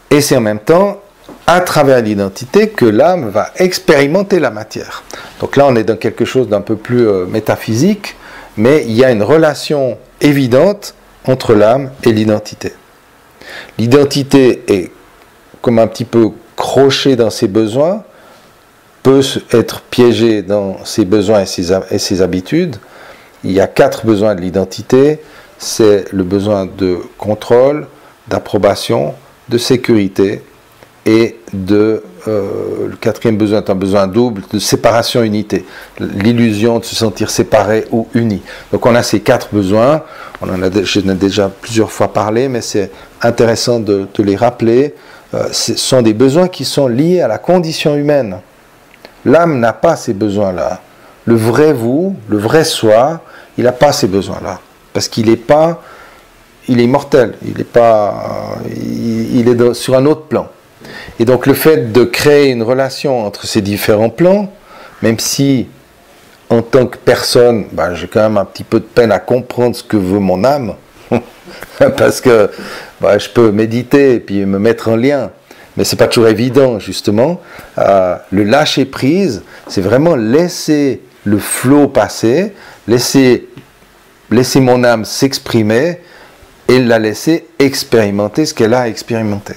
et c'est en même temps à travers l'identité que l'âme va expérimenter la matière. Donc là on est dans quelque chose d'un peu plus métaphysique, mais il y a une relation évidente entre l'âme et l'identité. L'identité est comme un petit peu crochée dans ses besoins, peut être piégée dans ses besoins et ses habitudes. Il y a 4 besoins de l'identité, c'est le besoin de contrôle, d'approbation, de sécurité, et le 4e besoin est un besoin double de séparation-unité, l'illusion de se sentir séparé ou uni. Donc on a ces 4 besoins, je en ai déjà plusieurs fois parlé, mais c'est intéressant de les rappeler. Ce sont des besoins qui sont liés à la condition humaine. L'âme n'a pas ces besoins-là. Le vrai vous, le vrai soi, il n'a pas ces besoins-là, parce qu'il n'est pas il est immortel, il est pas, il est sur un autre plan. Et donc le fait de créer une relation entre ces différents plans, même si en tant que personne, j'ai quand même un petit peu de peine à comprendre ce que veut mon âme, parce que je peux méditer et puis me mettre en lien, mais c'est pas toujours évident justement. Le lâcher prise, c'est vraiment laisser le flot passer, laisser mon âme s'exprimer et la laisser expérimenter ce qu'elle a à expérimenter.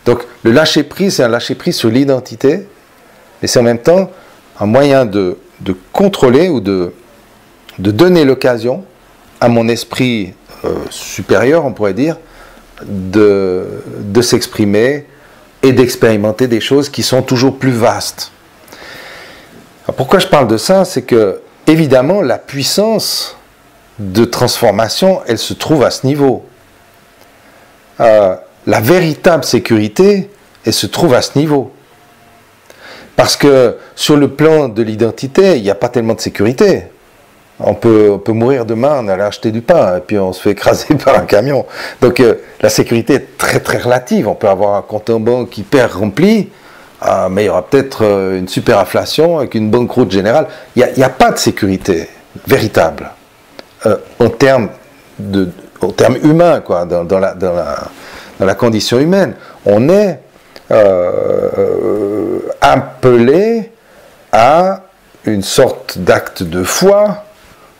Donc le lâcher prise, c'est un lâcher prise sur l'identité, mais c'est en même temps un moyen de contrôler ou de donner l'occasion à mon esprit supérieur, on pourrait dire, de s'exprimer et d'expérimenter des choses qui sont toujours plus vastes. Alors pourquoi je parle de ça? C'est que, évidemment, la puissance de transformation, elle se trouve à ce niveau. La véritable sécurité, elle se trouve à ce niveau. Parce que sur le plan de l'identité, il n'y a pas tellement de sécurité. On peut mourir demain, on allait acheter du pain, et puis on se fait écraser par un camion. Donc la sécurité est très très relative. On peut avoir un compte en banque hyper rempli, mais il y aura peut-être une super inflation avec une banqueroute générale. Il n'y a pas de sécurité véritable en termes humains, quoi, dans la condition humaine. On est appelé à une sorte d'acte de foi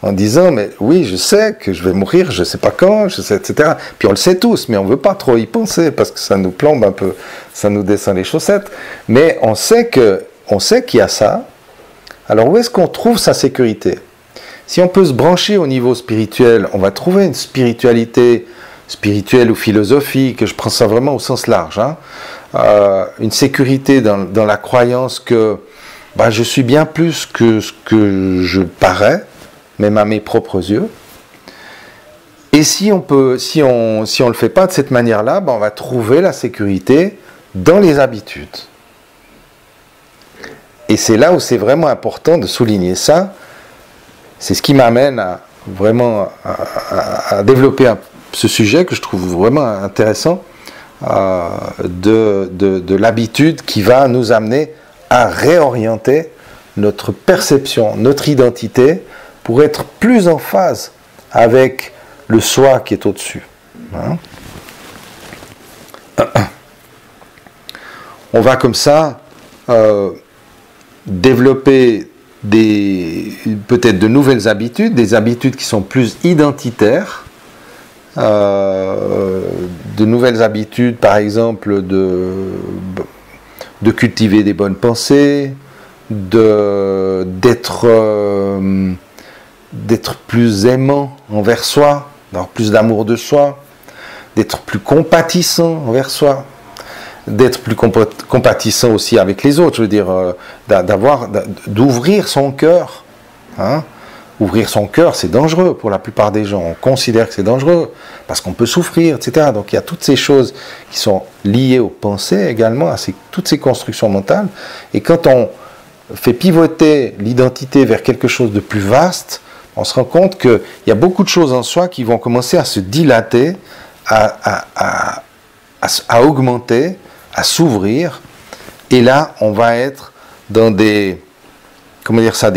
en disant, mais oui, je sais que je vais mourir, je ne sais pas quand, je sais, etc. Puis on le sait tous, mais on ne veut pas trop y penser parce que ça nous plombe un peu, ça nous descend les chaussettes. Mais on sait qu'il y a ça. Alors où est-ce qu'on trouve sa sécurité? Si on peut se brancher au niveau spirituel, on va trouver une spiritualité spirituelle ou philosophique, je prends ça vraiment au sens large, hein. Une sécurité dans la croyance que je suis bien plus que ce que je parais, même à mes propres yeux. Et si on le fait pas de cette manière-là, on va trouver la sécurité dans les habitudes. Et c'est là où c'est vraiment important de souligner ça. C'est ce qui m'amène à vraiment à développer ce sujet que je trouve vraiment intéressant, de l'habitude qui va nous amener à réorienter notre perception, notre identité, pour être plus en phase avec le soi qui est au-dessus. Hein? On va comme ça développer peut-être de nouvelles habitudes, des habitudes qui sont plus identitaires, de nouvelles habitudes, par exemple, de cultiver des bonnes pensées, d'être plus aimant envers soi, d'avoir plus d'amour de soi, d'être plus compatissant envers soi, d'être plus compatissant aussi avec les autres, je veux dire, d'ouvrir son cœur. Hein. Ouvrir son cœur, c'est dangereux pour la plupart des gens. On considère que c'est dangereux parce qu'on peut souffrir, etc. Donc il y a toutes ces choses qui sont liées aux pensées également, à toutes ces constructions mentales. Et quand on fait pivoter l'identité vers quelque chose de plus vaste, on se rend compte qu'il y a beaucoup de choses en soi qui vont commencer à se dilater, à augmenter, à s'ouvrir. Et là, on va être dans des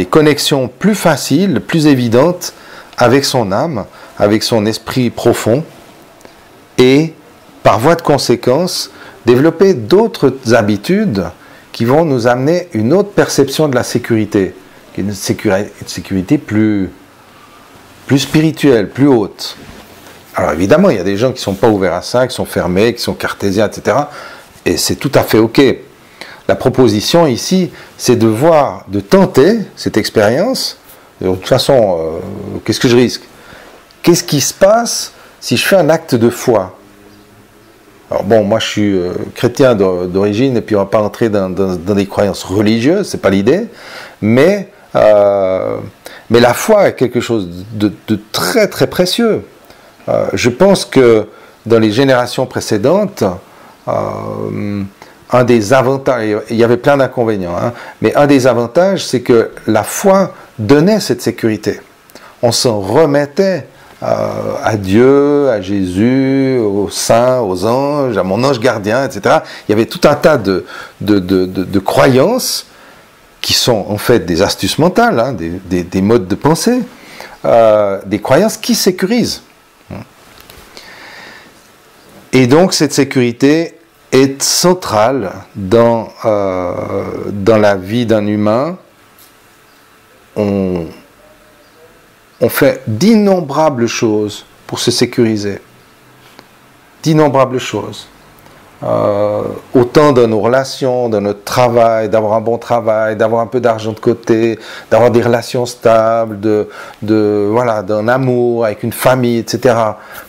connexions plus faciles, plus évidentes avec son âme, avec son esprit profond, et par voie de conséquence, développer d'autres habitudes qui vont nous amener une autre perception de la sécurité, qui est une sécurité plus spirituelle, plus haute. Alors évidemment, il y a des gens qui ne sont pas ouverts à ça, qui sont fermés, qui sont cartésiens, etc. Et c'est tout à fait OK. La proposition ici, c'est de tenter cette expérience. De toute façon, qu'est-ce que je risque? Qu'est-ce qui se passe si je fais un acte de foi? Alors bon, moi je suis chrétien d'origine, et puis on ne va pas entrer dans des croyances religieuses, c'est pas l'idée, mais la foi est quelque chose de très très précieux. Je pense que dans les générations précédentes, un des avantages, il y avait plein d'inconvénients, hein, mais un des avantages, c'est que la foi donnait cette sécurité. On s'en remettait à Dieu, à Jésus, aux saints, aux anges, à mon ange gardien, etc. Il y avait tout un tas de croyances qui sont en fait des astuces mentales, hein, des modes de pensée, des croyances qui sécurisent. Et donc cette sécurité est centrale dans la vie d'un humain. On fait d'innombrables choses pour se sécuriser. D'innombrables choses. Autant dans nos relations, dans notre travail, d'avoir un bon travail, d'avoir un peu d'argent de côté, d'avoir des relations stables, voilà, d'un amour avec une famille, etc.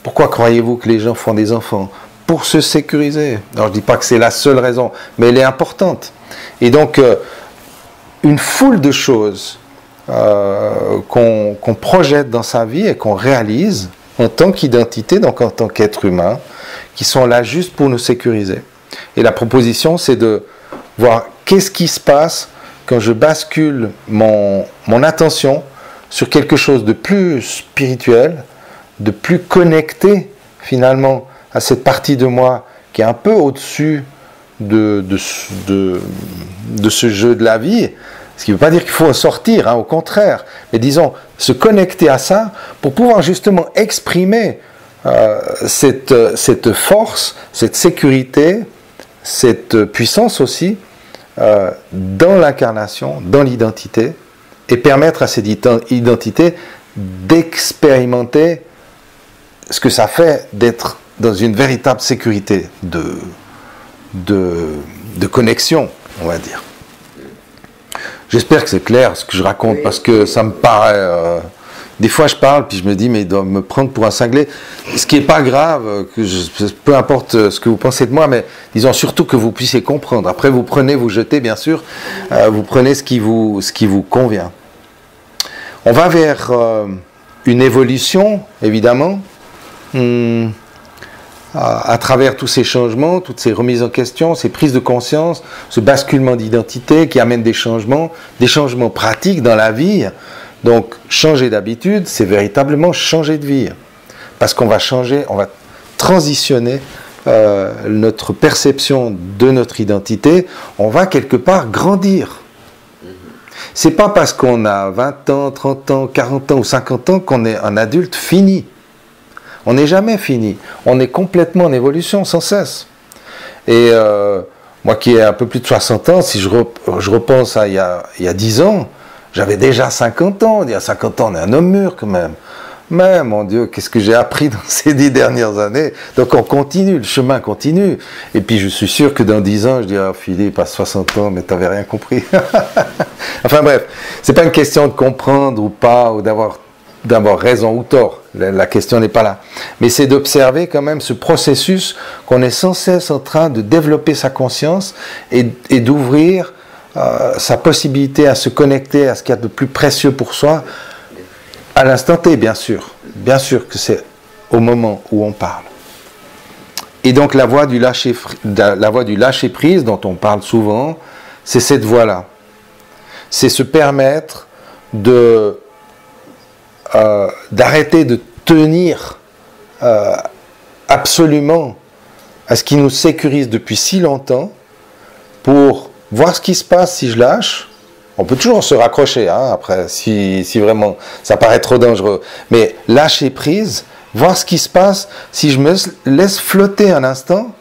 Pourquoi croyez-vous que les gens font des enfants? Pour se sécuriser. Alors je ne dis pas que c'est la seule raison, mais elle est importante. Et donc, une foule de choses qu'on projette dans sa vie et qu'on réalise en tant qu'identité, donc en tant qu'être humain, qui sont là juste pour nous sécuriser. Et la proposition, c'est de voir qu'est-ce qui se passe quand je bascule mon attention sur quelque chose de plus spirituel, de plus connecté finalement à cette partie de moi qui est un peu au-dessus de ce jeu de la vie. Ce qui ne veut pas dire qu'il faut en sortir, hein, au contraire. Mais disons, se connecter à ça pour pouvoir justement exprimer cette force, cette sécurité, cette puissance aussi dans l'incarnation, dans l'identité, et permettre à cette identité d'expérimenter ce que ça fait d'être dans une véritable sécurité de connexion, on va dire. J'espère que c'est clair ce que je raconte, oui, parce que ça me paraît... des fois je parle, puis je me dis, mais il doit me prendre pour un cinglé. Ce qui n'est pas grave, peu importe ce que vous pensez de moi, mais disons surtout que vous puissiez comprendre. Après, vous prenez, vous jetez, bien sûr, vous prenez ce qui vous convient. On va vers une évolution, évidemment, à travers tous ces changements, toutes ces remises en question, ces prises de conscience, ce basculement d'identité qui amène des changements pratiques dans la vie. Donc, changer d'habitude, c'est véritablement changer de vie. Parce qu'on va changer, on va transitionner notre perception de notre identité, on va quelque part grandir. C'est pas parce qu'on a 20 ans, 30 ans, 40 ans ou 50 ans qu'on est un adulte fini. On n'est jamais fini. On est complètement en évolution sans cesse. Et moi qui ai un peu plus de 60 ans, si je repense à il y a 10 ans, j'avais déjà 50 ans. Il y a 50 ans, on est un homme mûr quand même. Mais, mon Dieu, qu'est-ce que j'ai appris dans ces 10 dernières années. Donc on continue, le chemin continue. Et puis je suis sûr que dans 10 ans, je dirais, oh, Philippe, à 60 ans, mais t'avais rien compris. Enfin bref, c'est pas une question de comprendre ou pas, ou d'avoir raison ou tort. La question n'est pas là. Mais c'est d'observer quand même ce processus qu'on est sans cesse en train de développer sa conscience et d'ouvrir sa possibilité à se connecter à ce qu'il y a de plus précieux pour soi, à l'instant T, bien sûr. Bien sûr que c'est au moment où on parle. Et donc la voie du lâcher-prise dont on parle souvent, c'est cette voie-là. C'est se permettre d'arrêter de tenir absolument à ce qui nous sécurise depuis si longtemps pour voir ce qui se passe si je lâche. On peut toujours se raccrocher, hein, après, si vraiment ça paraît trop dangereux. Mais lâcher prise, voir ce qui se passe si je me laisse flotter un instant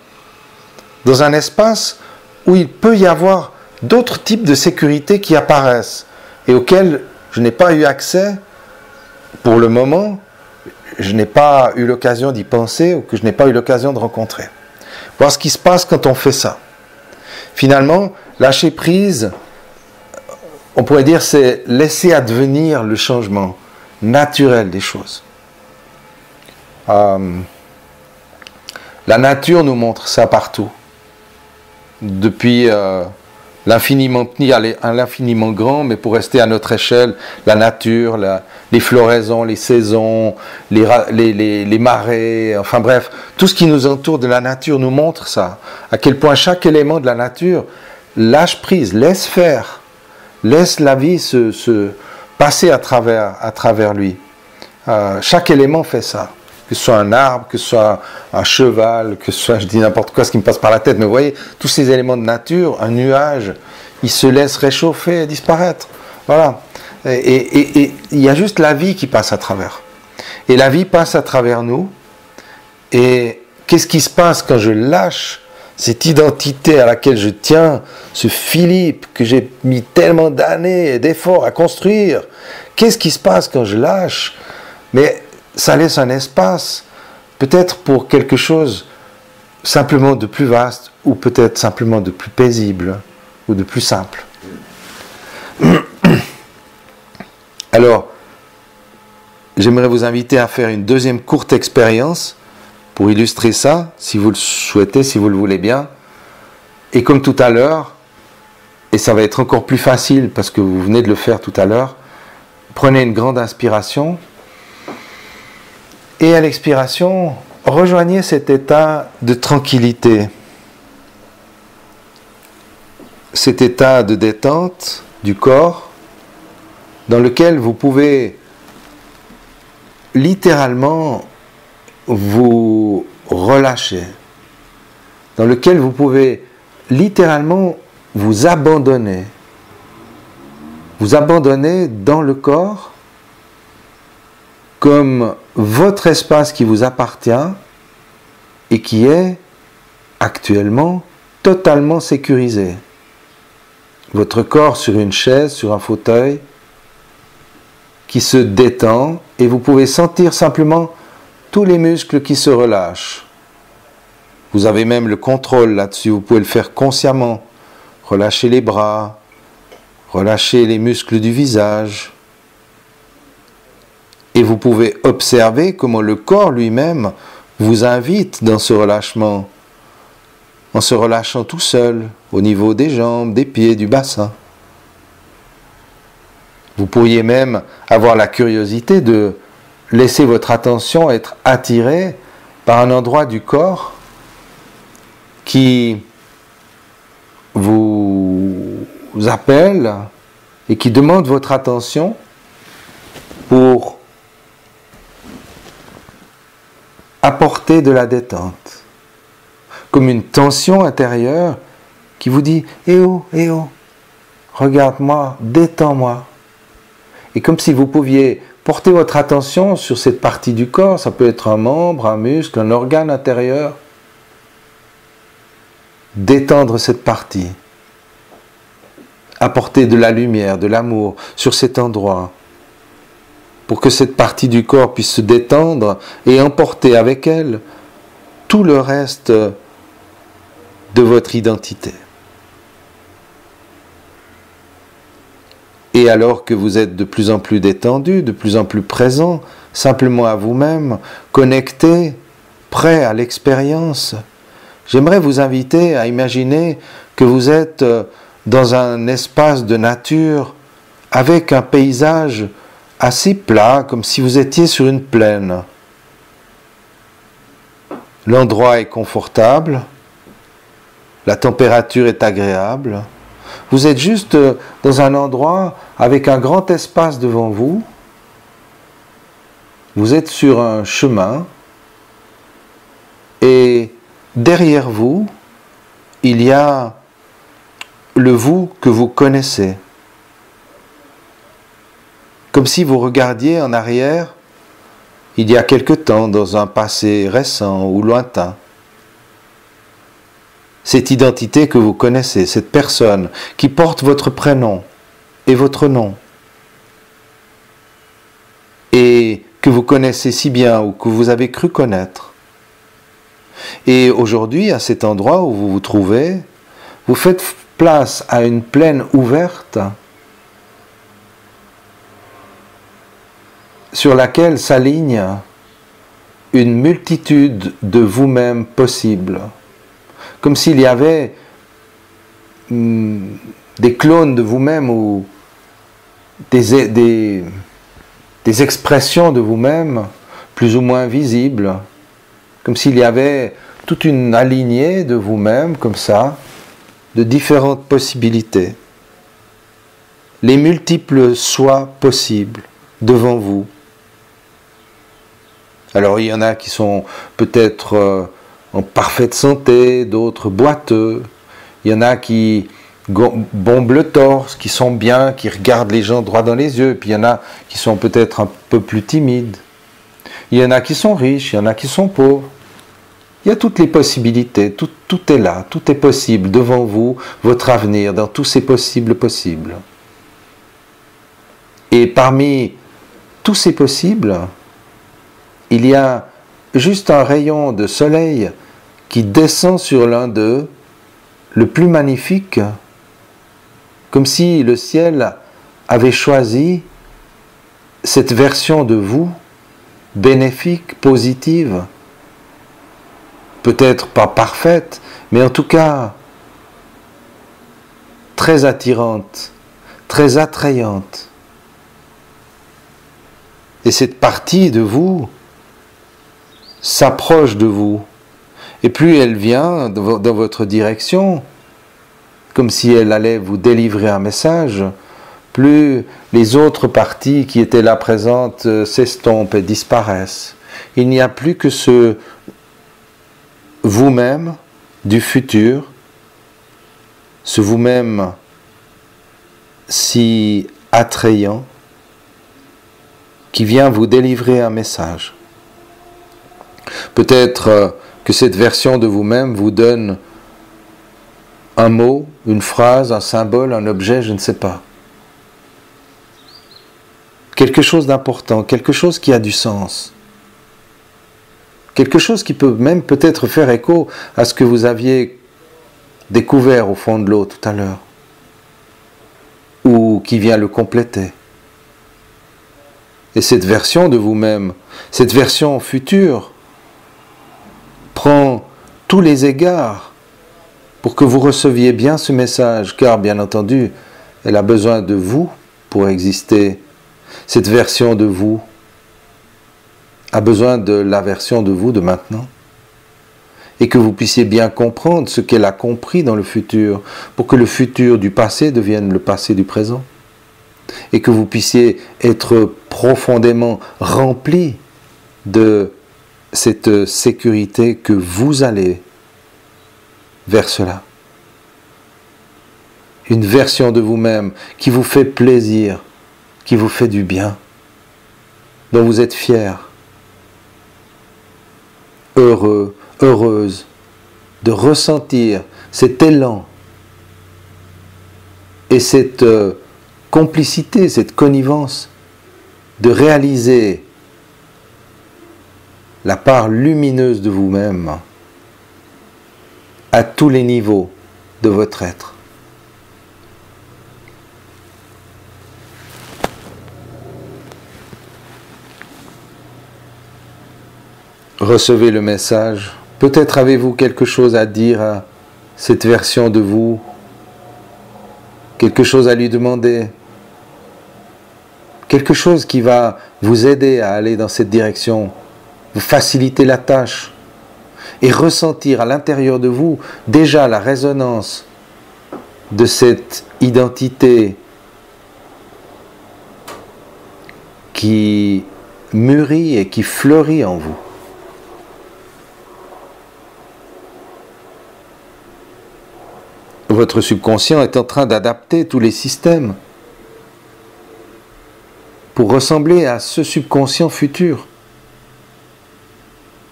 dans un espace où il peut y avoir d'autres types de sécurité qui apparaissent et auxquels je n'ai pas eu accès pour le moment, je n'ai pas eu l'occasion d'y penser ou que je n'ai pas eu l'occasion de rencontrer. Voir ce qui se passe quand on fait ça. Finalement, lâcher prise, on pourrait dire, c'est laisser advenir le changement naturel des choses. La nature nous montre ça partout. Depuis l'infiniment petit à l'infiniment grand, mais pour rester à notre échelle, la nature, les floraisons, les saisons, les marées, enfin bref, tout ce qui nous entoure de la nature nous montre ça. À quel point chaque élément de la nature lâche prise, laisse faire, laisse la vie se passer à travers lui. Chaque élément fait ça. Que ce soit un arbre, que ce soit un cheval, que ce soit, je dis n'importe quoi, ce qui me passe par la tête, mais vous voyez, tous ces éléments de nature, un nuage, il se laisse réchauffer et disparaître. Voilà. Et il y a juste la vie qui passe à travers. Et la vie passe à travers nous. Et qu'est-ce qui se passe quand je lâche cette identité à laquelle je tiens, ce Philippe que j'ai mis tellement d'années et d'efforts à construire? Qu'est-ce qui se passe quand je lâche? Mais ça laisse un espace, peut-être pour quelque chose simplement de plus vaste, ou peut-être simplement de plus paisible, ou de plus simple. Alors, j'aimerais vous inviter à faire une deuxième courte expérience pour illustrer ça, si vous le souhaitez, si vous le voulez bien. Et comme tout à l'heure, et ça va être encore plus facile parce que vous venez de le faire tout à l'heure, prenez une grande inspiration et à l'expiration, rejoignez cet état de tranquillité, cet état de détente du corps dans lequel vous pouvez littéralement vous relâcher, dans lequel vous pouvez littéralement vous abandonner dans le corps comme votre espace qui vous appartient et qui est actuellement totalement sécurisé. Votre corps sur une chaise, sur un fauteuil, qui se détend et vous pouvez sentir simplement tous les muscles qui se relâchent. Vous avez même le contrôle là-dessus, vous pouvez le faire consciemment. Relâchez les bras, relâchez les muscles du visage. Et vous pouvez observer comment le corps lui-même vous invite dans ce relâchement, en se relâchant tout seul, au niveau des jambes, des pieds, du bassin. Vous pourriez même avoir la curiosité de laisser votre attention être attirée par un endroit du corps qui vous appelle et qui demande votre attention pour apporter de la détente, comme une tension intérieure qui vous dit « Eh oh, regarde-moi, détends-moi ». Et comme si vous pouviez porter votre attention sur cette partie du corps, ça peut être un membre, un muscle, un organe intérieur, détendre cette partie, apporter de la lumière, de l'amour sur cet endroit, pour que cette partie du corps puisse se détendre et emporter avec elle tout le reste de votre identité. Et alors que vous êtes de plus en plus détendu, de plus en plus présent, simplement à vous-même, connecté, prêt à l'expérience, j'aimerais vous inviter à imaginer que vous êtes dans un espace de nature avec un paysage assez plat, comme si vous étiez sur une plaine. L'endroit est confortable, la température est agréable. Vous êtes juste dans un endroit avec un grand espace devant vous. Vous êtes sur un chemin et derrière vous, il y a le vous que vous connaissez. Comme si vous regardiez en arrière, il y a quelque temps, dans un passé récent ou lointain. Cette identité que vous connaissez, cette personne qui porte votre prénom et votre nom, et que vous connaissez si bien ou que vous avez cru connaître. Et aujourd'hui, à cet endroit où vous vous trouvez, vous faites place à une plaine ouverte sur laquelle s'aligne une multitude de vous-même possibles, comme s'il y avait des clones de vous-même ou des expressions de vous-même plus ou moins visibles, comme s'il y avait toute une alignée de vous-même, comme ça, de différentes possibilités. Les multiples soi possibles devant vous. Alors il y en a qui sont peut-être en parfaite santé, d'autres boiteux. Il y en a qui bombent le torse, qui sont bien, qui regardent les gens droit dans les yeux. Puis il y en a qui sont peut-être un peu plus timides. Il y en a qui sont riches, il y en a qui sont pauvres. Il y a toutes les possibilités, tout est là, tout est possible devant vous, votre avenir, dans tous ces possibles. Et parmi tous ces possibles, il y a juste un rayon de soleil qui descend sur l'un d'eux, le plus magnifique, comme si le ciel avait choisi cette version de vous, bénéfique, positive, peut-être pas parfaite, mais en tout cas très attirante, très attrayante. Et cette partie de vous s'approche de vous. Et plus elle vient dans votre direction, comme si elle allait vous délivrer un message, plus les autres parties qui étaient là présentes s'estompent et disparaissent. Il n'y a plus que ce vous-même du futur, ce vous-même si attrayant, qui vient vous délivrer un message. Peut-être que cette version de vous-même vous donne un mot, une phrase, un symbole, un objet, je ne sais pas. Quelque chose d'important, quelque chose qui a du sens. Quelque chose qui peut même peut-être faire écho à ce que vous aviez découvert au fond de l'eau tout à l'heure, ou qui vient le compléter. Et cette version de vous-même, cette version future, prend tous les égards pour que vous receviez bien ce message, car bien entendu, elle a besoin de vous pour exister. Cette version de vous a besoin de la version de vous de maintenant. Et que vous puissiez bien comprendre ce qu'elle a compris dans le futur, pour que le futur du passé devienne le passé du présent. Et que vous puissiez être profondément rempli de cette sécurité que vous allez vers cela. Une version de vous-même qui vous fait plaisir, qui vous fait du bien, dont vous êtes fier, heureux, heureuse de ressentir cet élan et cette complicité, cette connivence, de réaliser la part lumineuse de vous-même à tous les niveaux de votre être. Recevez le message. Peut-être avez-vous quelque chose à dire à cette version de vous, quelque chose à lui demander, quelque chose qui va vous aider à aller dans cette direction, vous faciliter la tâche et ressentir à l'intérieur de vous déjà la résonance de cette identité qui mûrit et qui fleurit en vous. Votre subconscient est en train d'adapter tous les systèmes pour ressembler à ce subconscient futur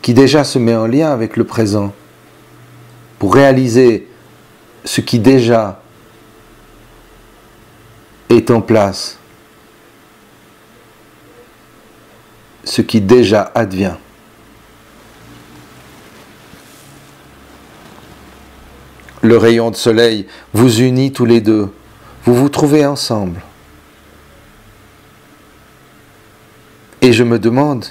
qui déjà se met en lien avec le présent pour réaliser ce qui déjà est en place, ce qui déjà advient. Le rayon de soleil vous unit tous les deux, vous vous trouvez ensemble. Et je me demande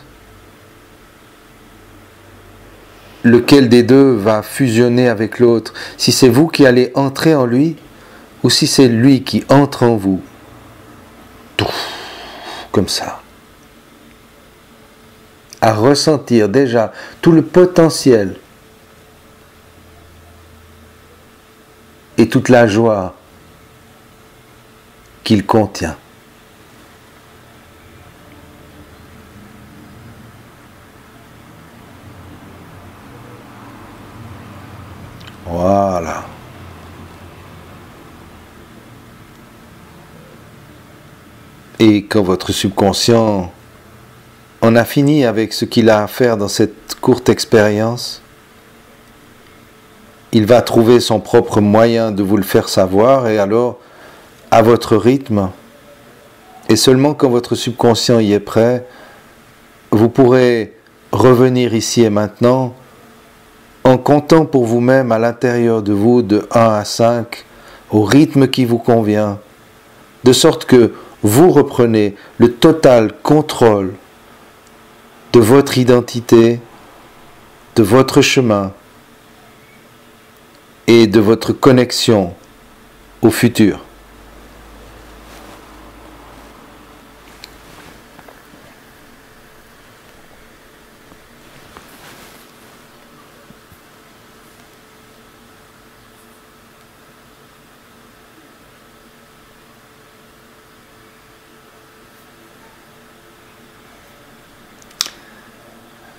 lequel des deux va fusionner avec l'autre, si c'est vous qui allez entrer en lui ou si c'est lui qui entre en vous. Comme ça. À ressentir déjà tout le potentiel et toute la joie qu'il contient. Voilà. Et quand votre subconscient en a fini avec ce qu'il a à faire dans cette courte expérience, il va trouver son propre moyen de vous le faire savoir, et alors, à votre rythme, et seulement quand votre subconscient y est prêt, vous pourrez revenir ici et maintenant en comptant pour vous-même à l'intérieur de vous de 1 à 5 au rythme qui vous convient, de sorte que vous reprenez le total contrôle de votre identité, de votre chemin et de votre connexion au futur.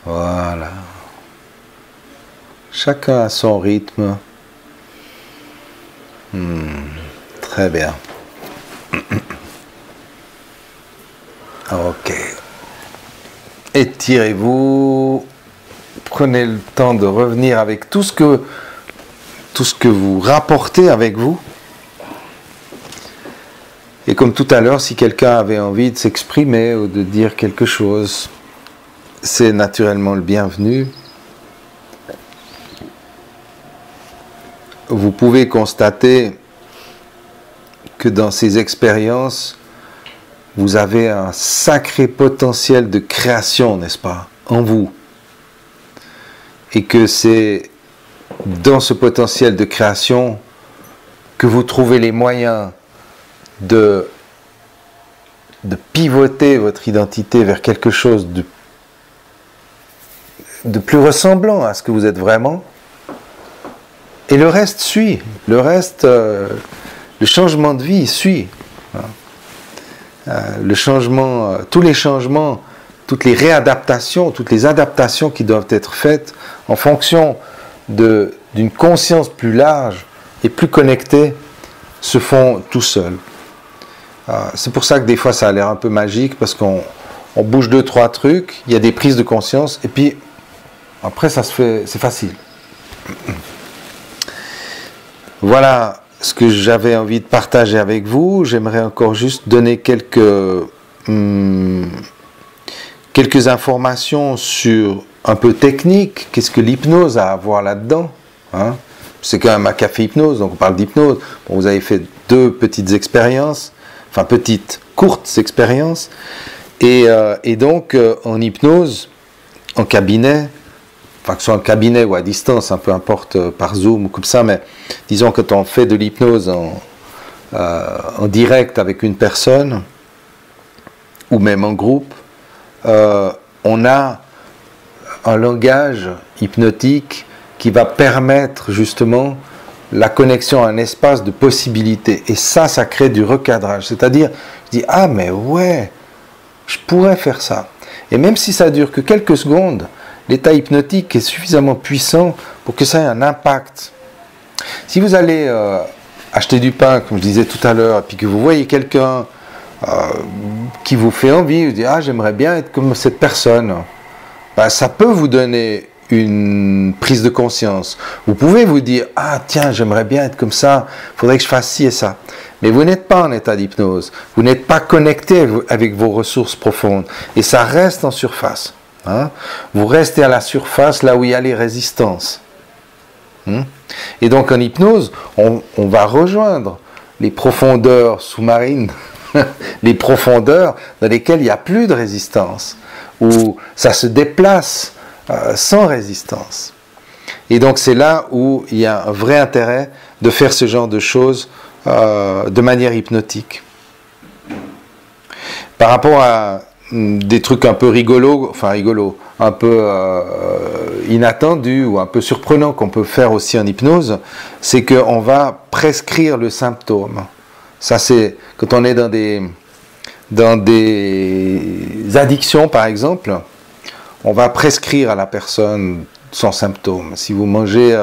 Voilà. Chacun a son rythme. Très bien. Ok. Étirez-vous. Prenez le temps de revenir avec tout ce que vous rapportez avec vous. Et comme tout à l'heure, si quelqu'un avait envie de s'exprimer ou de dire quelque chose, c'est naturellement le bienvenu. Vous pouvez constater que dans ces expériences, vous avez un sacré potentiel de création, n'est-ce pas, en vous. Et que c'est dans ce potentiel de création que vous trouvez les moyens de pivoter votre identité vers quelque chose de plus ressemblant à ce que vous êtes vraiment, et le reste suit, le reste, le changement de vie suit, le changement, tous les changements, toutes les réadaptations, toutes les adaptations qui doivent être faites en fonction d'une conscience plus large et plus connectée se font tout seuls. C'est pour ça que des fois ça a l'air un peu magique, parce qu'on bouge 2-3 trucs, il y a des prises de conscience, et puis après, ça se fait, c'est facile. Voilà ce que j'avais envie de partager avec vous. J'aimerais encore juste donner quelques informations sur un peu technique. Qu'est-ce que l'hypnose a à voir là-dedans, hein? C'est quand même un café hypnose, donc on parle d'hypnose. Bon, vous avez fait 2 petites expériences, enfin petites, courtes expériences. Et donc, en hypnose, en cabinet, enfin que ce soit en cabinet ou à distance, peu importe, par Zoom ou comme ça, mais disons quand on fait de l'hypnose en direct avec une personne, ou même en groupe, on a un langage hypnotique qui va permettre justement la connexion à un espace de possibilités. Et ça crée du recadrage. C'est-à-dire, je dis, ah mais ouais, je pourrais faire ça. Et même si ça dure que quelques secondes, l'état hypnotique est suffisamment puissant pour que ça ait un impact. Si vous allez acheter du pain, comme je disais tout à l'heure, et puis que vous voyez quelqu'un qui vous fait envie, vous dites, ah j'aimerais bien être comme cette personne, ben, ça peut vous donner une prise de conscience. Vous pouvez vous dire, ah tiens, j'aimerais bien être comme ça, il faudrait que je fasse ci et ça. Mais vous n'êtes pas en état d'hypnose, vous n'êtes pas connecté avec vos ressources profondes, et ça reste en surface. Hein? Vous restez à la surface, là où il y a les résistances. Et donc en hypnose, on va rejoindre les profondeurs sous-marines, les profondeurs dans lesquelles il n'y a plus de résistance, où ça se déplace sans résistance. Et donc c'est là où il y a un vrai intérêt de faire ce genre de choses de manière hypnotique. Par rapport à des trucs un peu rigolos, un peu inattendus ou un peu surprenants qu'on peut faire aussi en hypnose, c'est qu'on va prescrire le symptôme. Ça c'est quand on est dans des addictions par exemple, on va prescrire à la personne son symptôme. Si vous mangez,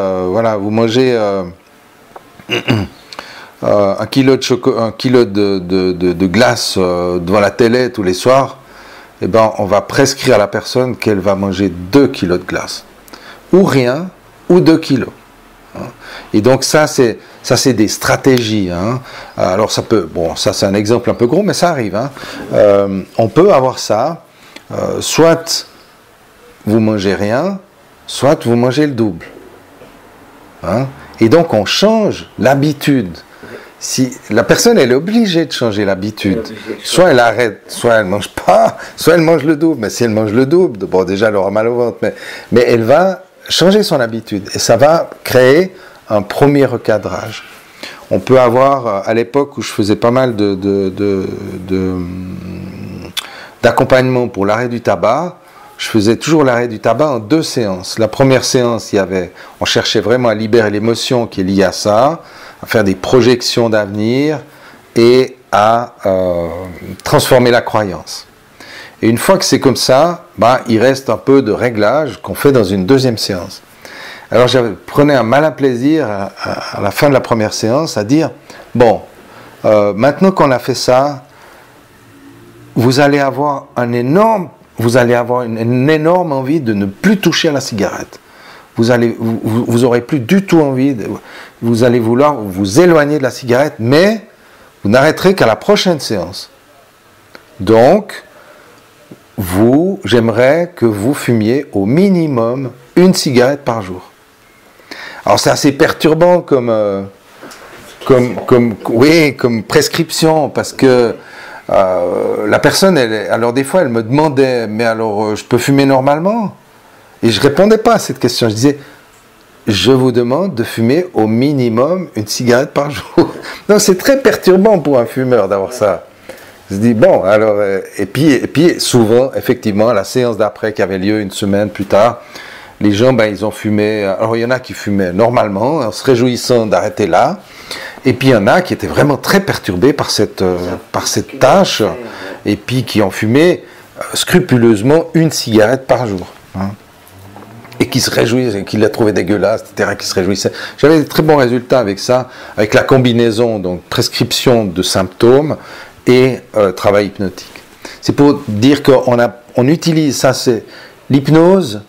un kilo de glace devant la télé tous les soirs, eh ben, on va prescrire à la personne qu'elle va manger 2 kilos de glace. Ou rien, ou 2 kilos. Et donc ça c'est des stratégies. Hein. Alors ça peut, bon, ça c'est un exemple un peu gros, mais ça arrive. Hein. On peut avoir ça, soit vous mangez rien, soit vous mangez le double. Hein. Et donc on change l'habitude. Si la personne elle est obligée de changer l'habitude, soit elle arrête, soit elle mange pas, soit elle mange le double. Mais si elle mange le double, bon déjà elle aura mal au ventre, mais elle va changer son habitude et ça va créer un premier recadrage. On peut avoir, à l'époque où je faisais pas mal d'accompagnement pour l'arrêt du tabac, je faisais toujours l'arrêt du tabac en 2 séances. La première séance, on cherchait vraiment à libérer l'émotion qui est liée à ça, à faire des projections d'avenir et à transformer la croyance. Et une fois que c'est comme ça, bah, il reste un peu de réglage qu'on fait dans une 2e séance. Alors je prenais un malin plaisir à la fin de la première séance à dire, bon, maintenant qu'on a fait ça, vous allez avoir une énorme envie de ne plus toucher à la cigarette. Vous aurez plus du tout envie, vous allez vouloir vous éloigner de la cigarette, mais vous n'arrêterez qu'à la prochaine séance. Donc, j'aimerais que vous fumiez au minimum 1 cigarette par jour. Alors c'est assez perturbant comme prescription, parce que la personne, alors des fois elle me demandait, mais alors je peux fumer normalement? Et je répondais pas à cette question, je disais, je vous demande de fumer au minimum 1 cigarette par jour. Donc c'est très perturbant pour un fumeur d'avoir ça. Je dis, bon, alors, et puis souvent, effectivement, à la séance d'après qui avait lieu 1 semaine plus tard, les gens, ben, ils ont fumé, alors il y en a qui fumaient normalement, en se réjouissant d'arrêter là, et puis il y en a qui étaient vraiment très perturbés par cette tâche, et puis qui ont fumé scrupuleusement 1 cigarette par jour. Hein. Et qui se réjouissaient, qui la trouvaient dégueulasse, etc., qui se réjouissaient. J'avais des très bons résultats avec ça, avec la combinaison, donc prescription de symptômes et travail hypnotique. C'est pour dire qu'on utilise ça, c'est l'hypnose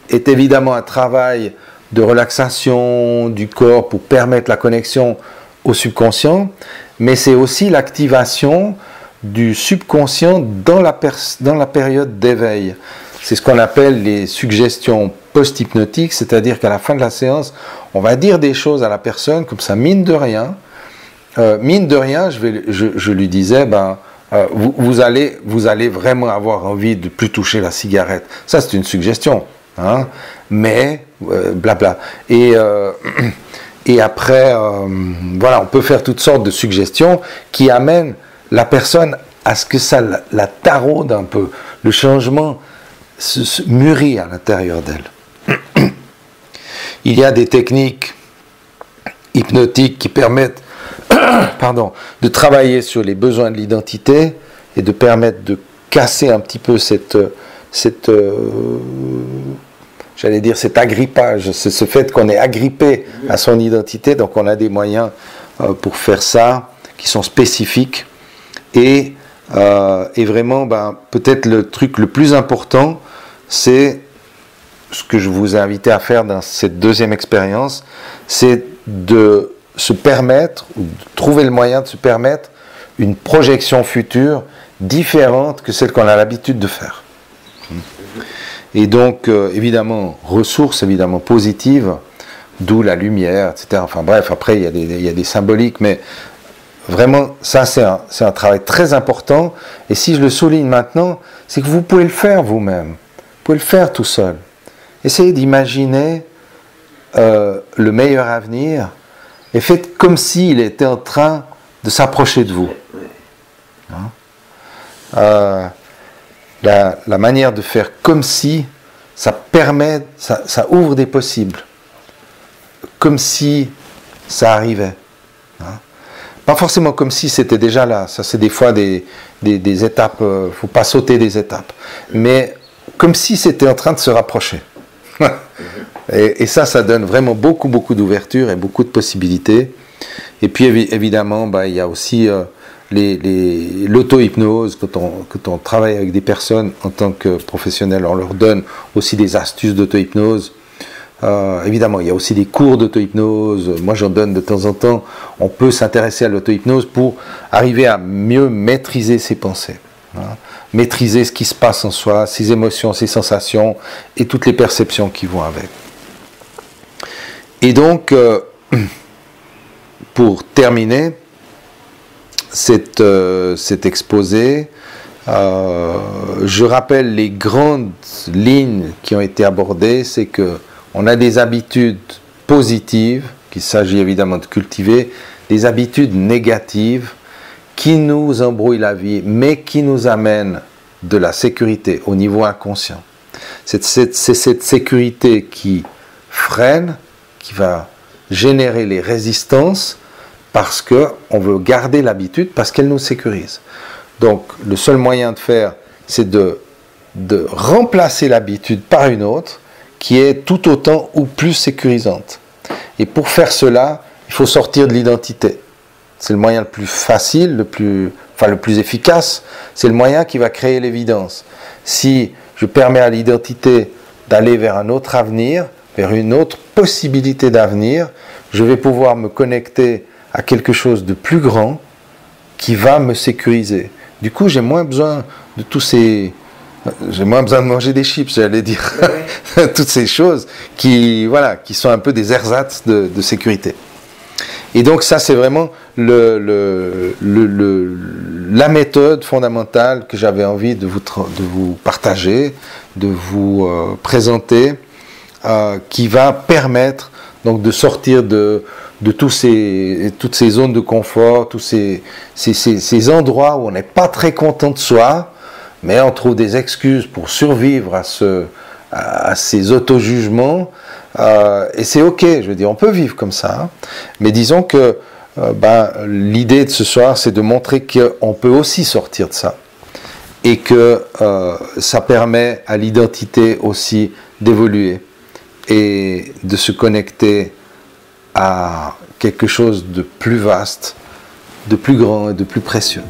est évidemment un travail de relaxation du corps pour permettre la connexion au subconscient, mais c'est aussi l'activation du subconscient dans la période d'éveil. C'est ce qu'on appelle les suggestions post-hypnotiques, c'est-à-dire qu'à la fin de la séance, on va dire des choses à la personne, comme ça, mine de rien, je lui disais, ben, vous allez vraiment avoir envie de ne plus toucher la cigarette. Ça, c'est une suggestion. Hein, mais, blabla. Et après, voilà, on peut faire toutes sortes de suggestions qui amènent la personne à ce que ça la taraude un peu. Le changement se mûrit à l'intérieur d'elle. Il y a des techniques hypnotiques qui permettent de travailler sur les besoins de l'identité et de permettre de casser un petit peu j'allais dire cet agrippage, c'est ce fait qu'on est agrippé à son identité, donc on a des moyens pour faire ça, qui sont spécifiques, et vraiment, ben, peut-être le truc le plus important, c'est ce que je vous ai invité à faire dans cette 2e expérience, c'est de se permettre, ou de trouver le moyen de se permettre une projection future différente que celle qu'on a l'habitude de faire. Et donc, évidemment, ressources évidemment positives, d'où la lumière, etc. Enfin bref, après, il y a des symboliques, mais vraiment, ça, c'est un travail très important. Et si je le souligne maintenant, c'est que vous pouvez le faire vous-même. Vous pouvez le faire tout seul. Essayez d'imaginer le meilleur avenir et faites comme s'il était en train de s'approcher de vous. Hein? La manière de faire comme si, ça permet, ça ouvre des possibles. Comme si ça arrivait. Hein? Pas forcément comme si c'était déjà là. Ça, c'est des fois des étapes, il ne faut pas sauter des étapes. Mais comme si c'était en train de se rapprocher. Et ça donne vraiment beaucoup d'ouverture et beaucoup de possibilités. Et puis évidemment, il y a aussi l'auto-hypnose. Quand on travaille avec des personnes en tant que professionnel, on leur donne aussi des astuces d'auto-hypnose. Évidemment, il y a aussi des cours d'auto-hypnose. Moi, j'en donne de temps en temps. On peut s'intéresser à l'auto-hypnose pour arriver à mieux maîtriser ses pensées, hein, maîtriser ce qui se passe en soi, ses émotions, ses sensations et toutes les perceptions qui vont avec. Et donc, pour terminer cet exposé, je rappelle les grandes lignes qui ont été abordées. C'est que on a des habitudes positives, qu'il s'agit évidemment de cultiver, des habitudes négatives qui nous embrouillent la vie, mais qui nous amènent de la sécurité au niveau inconscient. C'est cette sécurité qui freine, qui va générer les résistances, parce qu'on veut garder l'habitude, parce qu'elle nous sécurise. Donc, le seul moyen de faire, c'est de remplacer l'habitude par une autre, qui est tout autant ou plus sécurisante. Et pour faire cela, il faut sortir de l'identité. C'est le moyen le plus facile, le plus efficace. C'est le moyen qui va créer l'évidence. Si je permets à l'identité d'aller vers un autre avenir, vers une autre possibilité d'avenir, je vais pouvoir me connecter à quelque chose de plus grand qui va me sécuriser. Du coup, j'ai moins besoin de tous ces... J'ai moins besoin de manger des chips, j'allais dire. Oui. Toutes ces choses qui sont un peu des ersatz de sécurité. Et donc ça, c'est vraiment la méthode fondamentale que j'avais envie de vous partager, de vous présenter, qui va permettre donc de sortir de toutes ces zones de confort, tous ces endroits où on n'est pas très content de soi, mais on trouve des excuses pour survivre à ces auto-jugements, et c'est ok, je veux dire, on peut vivre comme ça, hein. Mais disons que l'idée de ce soir, c'est de montrer qu'on peut aussi sortir de ça, et que ça permet à l'identité aussi d'évoluer, et de se connecter à quelque chose de plus vaste, de plus grand et de plus précieux.